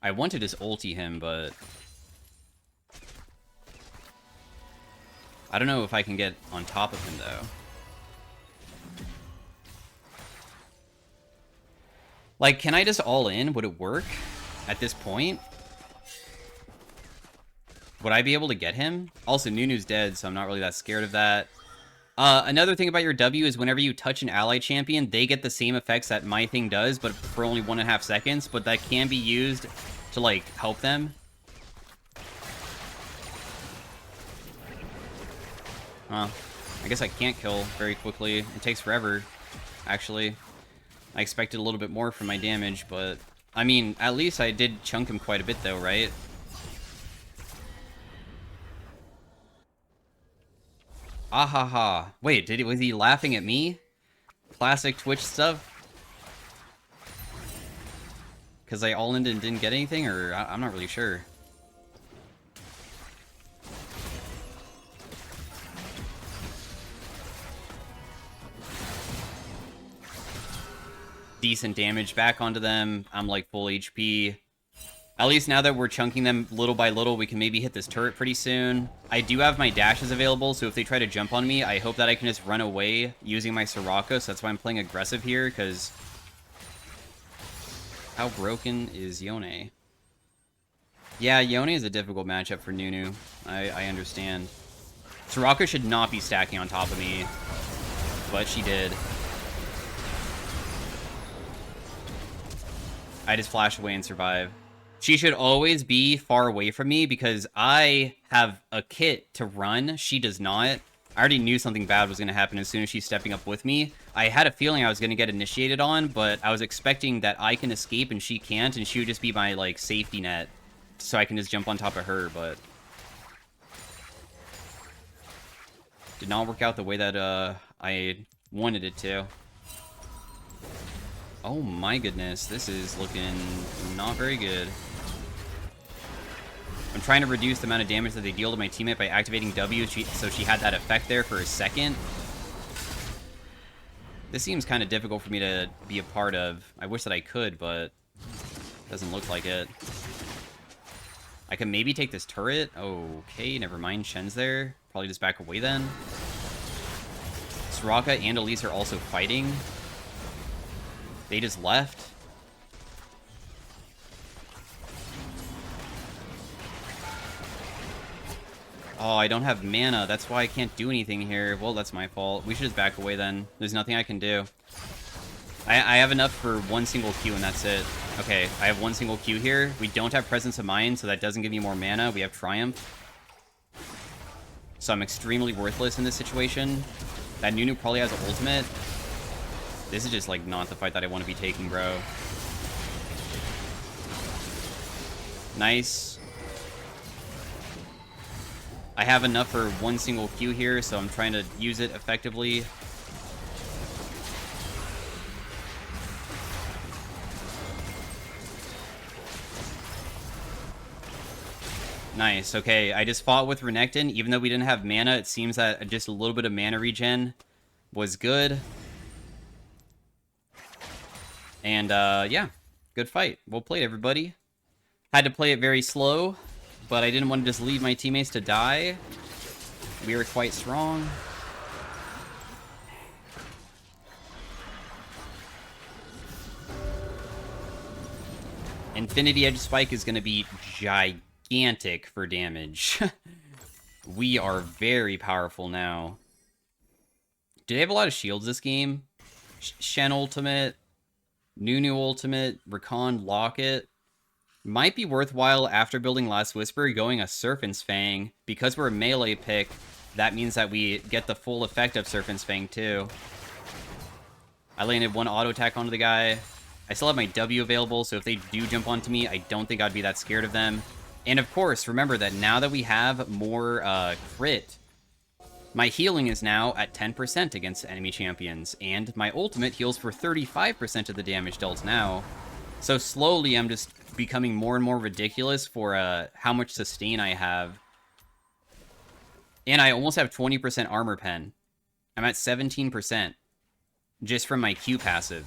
I want to just ulti him, but I don't know if I can get on top of him, though. Like, can I just all in? Would it work at this point? Would I be able to get him? Also, Nunu's dead, so I'm not really that scared of that. Another thing about your W is whenever you touch an ally champion, they get the same effects that my thing does, but for only 1.5 seconds, but that can be used to, like, help them. Huh. I guess I can't kill very quickly. It takes forever, actually. I expected a little bit more from my damage, but I mean, at least I did chunk him quite a bit, though, right? Ahaha. Wait, was he laughing at me? Classic Twitch stuff? Because I all-in and didn't get anything, or I'm not really sure. Decent damage back onto them. I'm like full HP. At least now that we're chunking them little by little, we can maybe hit this turret pretty soon. I do have my dashes available, so if they try to jump on me, I hope that I can just run away using my Soraka, so that's why I'm playing aggressive here, because how broken is Yone? Yeah, Yone is a difficult matchup for Nunu. I understand. Soraka should not be stacking on top of me, but she did. I just flash away and survive. She should always be far away from me because I have a kit to run. She does not. I already knew something bad was going to happen as soon as she's stepping up with me. I had a feeling I was going to get initiated on, but I was expecting that I can escape and she can't, and she would just be my, like, safety net so I can just jump on top of her, but did not work out the way that I wanted it to. Oh my goodness, this is looking not very good. I'm trying to reduce the amount of damage that they deal to my teammate by activating W, so she had that effect there for a second. This seems kind of difficult for me to be a part of. I wish that I could, but it doesn't look like it. I can maybe take this turret. Okay, never mind. Shen's there. Probably just back away then. Soraka and Elise are also fighting. They just left. Oh, I don't have mana. That's why I can't do anything here. Well, that's my fault. We should just back away then. There's nothing I can do. I have enough for one single Q and that's it. Okay, I have one single Q here. We don't have Presence of Mind, so that doesn't give me more mana. We have Triumph. So I'm extremely worthless in this situation. That Nunu probably has an ultimate. This is just, like, not the fight that I want to be taking, bro. Nice. I have enough for one single Q here, so I'm trying to use it effectively. Nice, okay, I just fought with Renekton. Even though we didn't have mana, it seems that just a little bit of mana regen was good. And, yeah, good fight. Well played, everybody. Had to play it very slow, but I didn't want to just leave my teammates to die. We were quite strong. Infinity Edge Spike is going to be gigantic for damage. We are very powerful now. Do they have a lot of shields this game? Shen ultimate, Nunu ultimate, Rakan Locket. Might be worthwhile after building Last Whisper going a Serpent's Fang. Because we're a melee pick, that means that we get the full effect of Serpent's Fang too. I landed one auto attack onto the guy. I still have my W available, so if they do jump onto me, I don't think I'd be that scared of them. And of course, remember that now that we have more crit, my healing is now at 10% against enemy champions, and my ultimate heals for 35% of the damage dealt now. So slowly, I'm just becoming more and more ridiculous for how much sustain I have. And I almost have 20% armor pen. I'm at 17% just from my Q passive.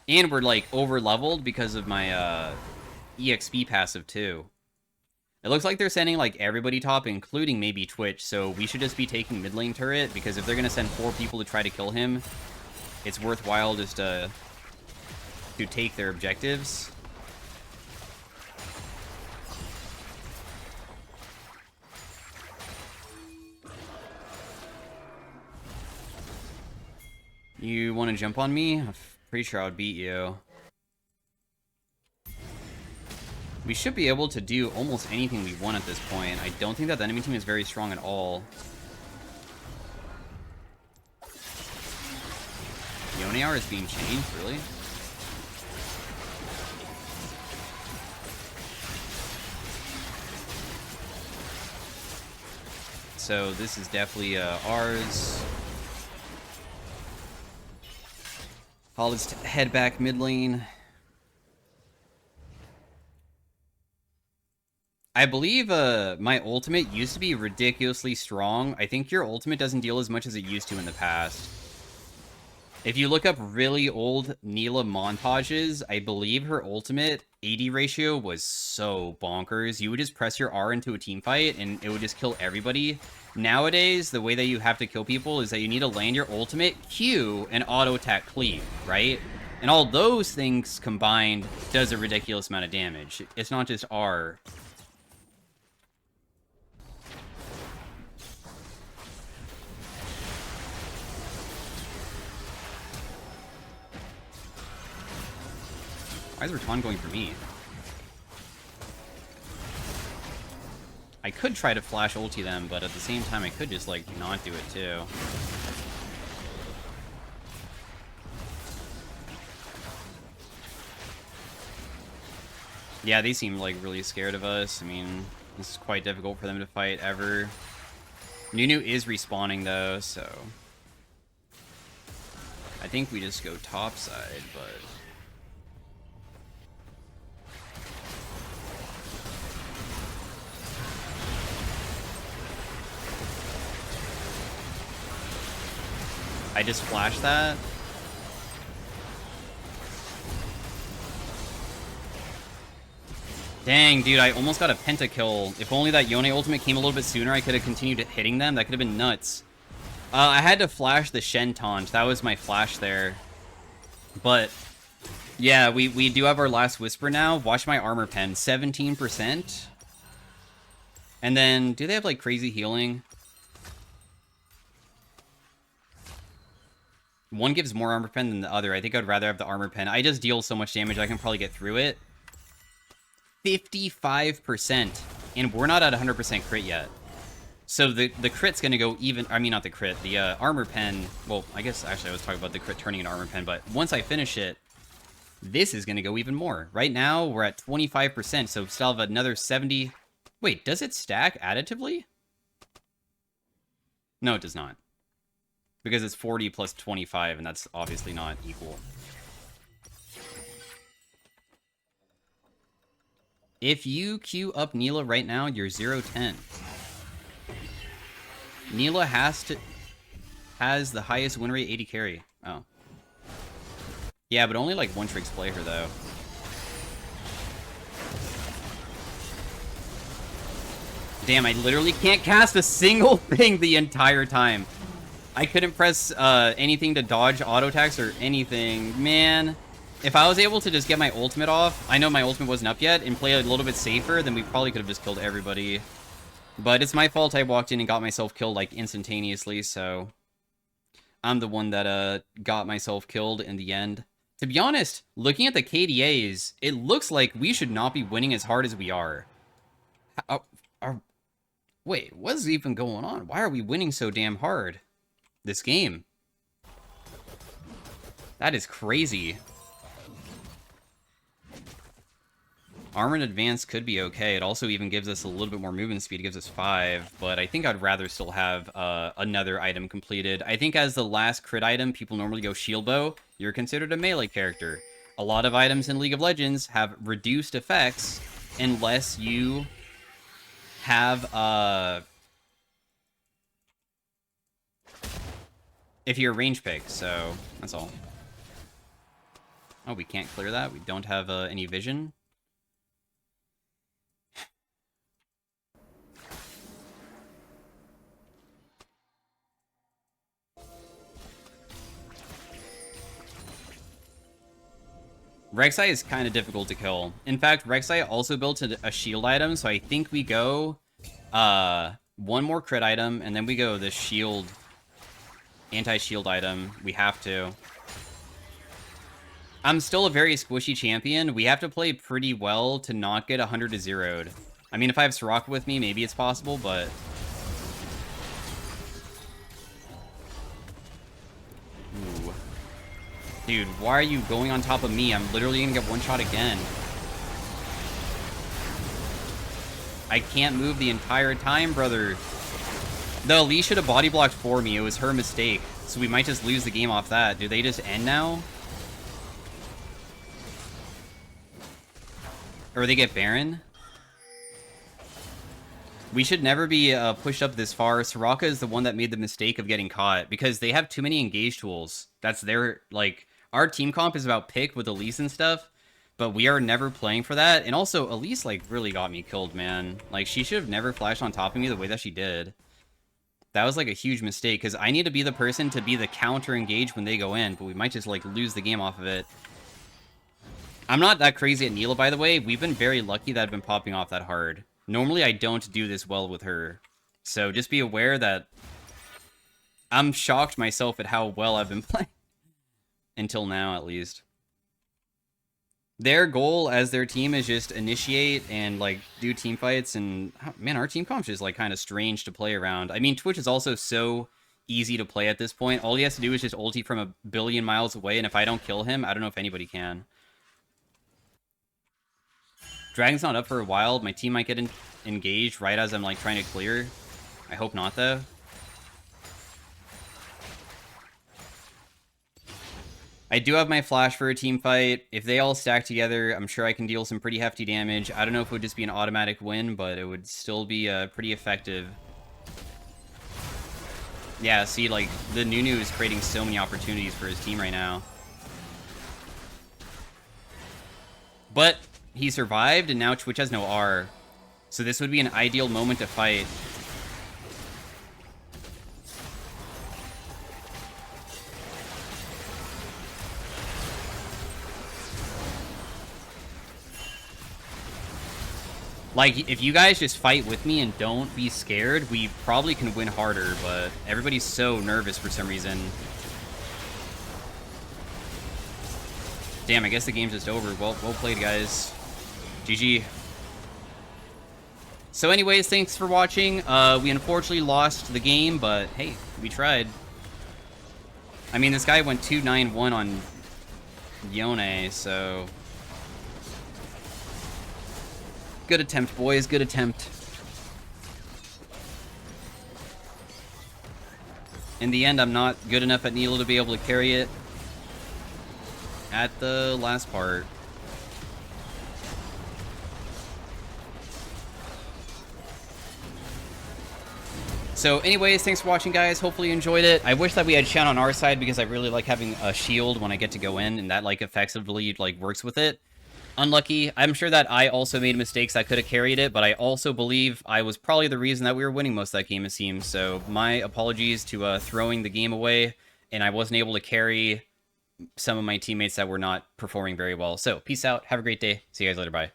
And we're like over leveled because of my EXP passive too. It looks like they're sending like everybody top, including maybe Twitch, so we should just be taking mid lane turret, because if they're gonna send 4 people to try to kill him, it's worthwhile just to take their objectives. You want to jump on me? I'm pretty sure I would beat you. We should be able to do almost anything we want at this point. I don't think that the enemy team is very strong at all. Yoniar is being changed, really? So this is definitely ours. Let's head back mid lane. I believe my ultimate used to be ridiculously strong. I think your ultimate doesn't deal as much as it used to in the past. If you look up really old Nilah montages, I believe her ultimate AD ratio was so bonkers. You would just press your R into a team fight and it would just kill everybody. Nowadays, the way that you have to kill people is that you need to land your ultimate, Q, and auto attack cleave, right? And all those things combined does a ridiculous amount of damage. It's not just R. Why is Rakan going for me? I could try to flash ulti them, but at the same time, I could just, like, not do it, too. Yeah, they seem, like, really scared of us. I mean, this is quite difficult for them to fight ever. Nunu is respawning, though, so... I think we just go topside, but... I just flashed that. Dang, dude, I almost got a pentakill. If only that Yone ultimate came a little bit sooner, I could have continued hitting them. That could have been nuts. I had to flash the Shen taunt. That was my flash there. But, yeah, we do have our last Whisper now. Watch my armor pen. 17%. And then, do they have, like, crazy healing? One gives more armor pen than the other. I think I'd rather have the armor pen. I just deal so much damage, I can probably get through it. 55%. And we're not at 100% crit yet. So the crit's going to go even... I mean, not the crit. The armor pen... Well, I guess actually I was talking about the crit turning into armor pen. But once I finish it, this is going to go even more. Right now, we're at 25%. So still have another 70... Wait, does it stack additively? No, it does not. Because it's 40 plus 25, and that's obviously not equal. If you queue up Nilah right now, you're 0-10. Nilah has the highest win rate 80 carry. Oh. Yeah, but only like one tricks play her though. Damn, I literally can't cast a single thing the entire time. I couldn't press anything to dodge auto attacks or anything. Man, if I was able to just get my ultimate off, I know my ultimate wasn't up yet, and play a little bit safer, then we probably could have just killed everybody. But it's my fault I walked in and got myself killed like instantaneously, so I'm the one that got myself killed in the end. To be honest, looking at the KDAs, it looks like we should not be winning as hard as we are. Wait, what's even going on? Why are we winning so damn hard this game? That is crazy. Armor and Advance could be okay. It also even gives us a little bit more movement speed. It gives us 5, but I think I'd rather still have another item completed. I think as the last crit item, people normally go Shield Bow. You're considered a melee character. A lot of items in League of Legends have reduced effects unless you have if you're a range pick, so that's all. Oh, we can't clear that. We don't have any vision. Rek'Sai is kind of difficult to kill. In fact, Rek'Sai also built a shield item, so I think we go one more crit item, and then we go the shield, anti-shield item. We have to. I'm still a very squishy champion. We have to play pretty well to not get 100 to 0'd. I mean, if I have Soraka with me, maybe it's possible, but... Ooh. Dude, why are you going on top of me? I'm literally gonna get one shot again. I can't move the entire time, brother. The Elise should have body blocked for me. It was her mistake. So we might just lose the game off that. Do they just end now? Or they get Baron? We should never be pushed up this far. Soraka is the one that made the mistake of getting caught because they have too many engage tools. That's their, like, our team comp is about pick with Elise and stuff, but we are never playing for that. And also, Elise, like, really got me killed, man. Like, she should have never flashed on top of me the way that she did. That was, like, a huge mistake because I need to be the person to be the counter engage when they go in, but we might just, like, lose the game off of it. I'm not that crazy at Nilah, by the way. We've been very lucky that I've been popping off that hard. Normally, I don't do this well with her. So just be aware that I'm shocked myself at how well I've been playing. Until now, at least. Their goal as their team is just initiate and, like, do team fights. And, man, our team comp's just, like, kind of strange to play around. I mean, Twitch is also so easy to play at this point. All he has to do is just ulti from a billion miles away. And if I don't kill him, I don't know if anybody can. Dragon's not up for a while. My team might get engaged right as I'm, like, trying to clear. I hope not, though. I do have my flash for a team fight. If they all stack together, I'm sure I can deal some pretty hefty damage. I don't know if it would just be an automatic win, but it would still be pretty effective. Yeah, see, like, the Nunu is creating so many opportunities for his team right now. But he survived, and now Twitch has no R. So this would be an ideal moment to fight. Like, if you guys just fight with me and don't be scared, we probably can win harder, but everybody's so nervous for some reason. Damn, I guess the game's just over. Well played, guys. GG. So anyways, thanks for watching. We unfortunately lost the game, but hey, we tried. I mean, this guy went 2-9-1 on Yone, so... Good attempt, boys. Good attempt. In the end, I'm not good enough at Nilah to be able to carry it at the last part. So anyways, thanks for watching, guys. Hopefully you enjoyed it. I wish that we had Shen on our side because I really like having a shield when I get to go in, and that like effectively like works with it. Unlucky. I'm sure that I also made mistakes that could have carried it, but I also believe I was probably the reason that we were winning most of that game, it seems. So my apologies to throwing the game away, and I wasn't able to carry some of my teammates that were not performing very well. So peace out. Have a great day. See you guys later. Bye.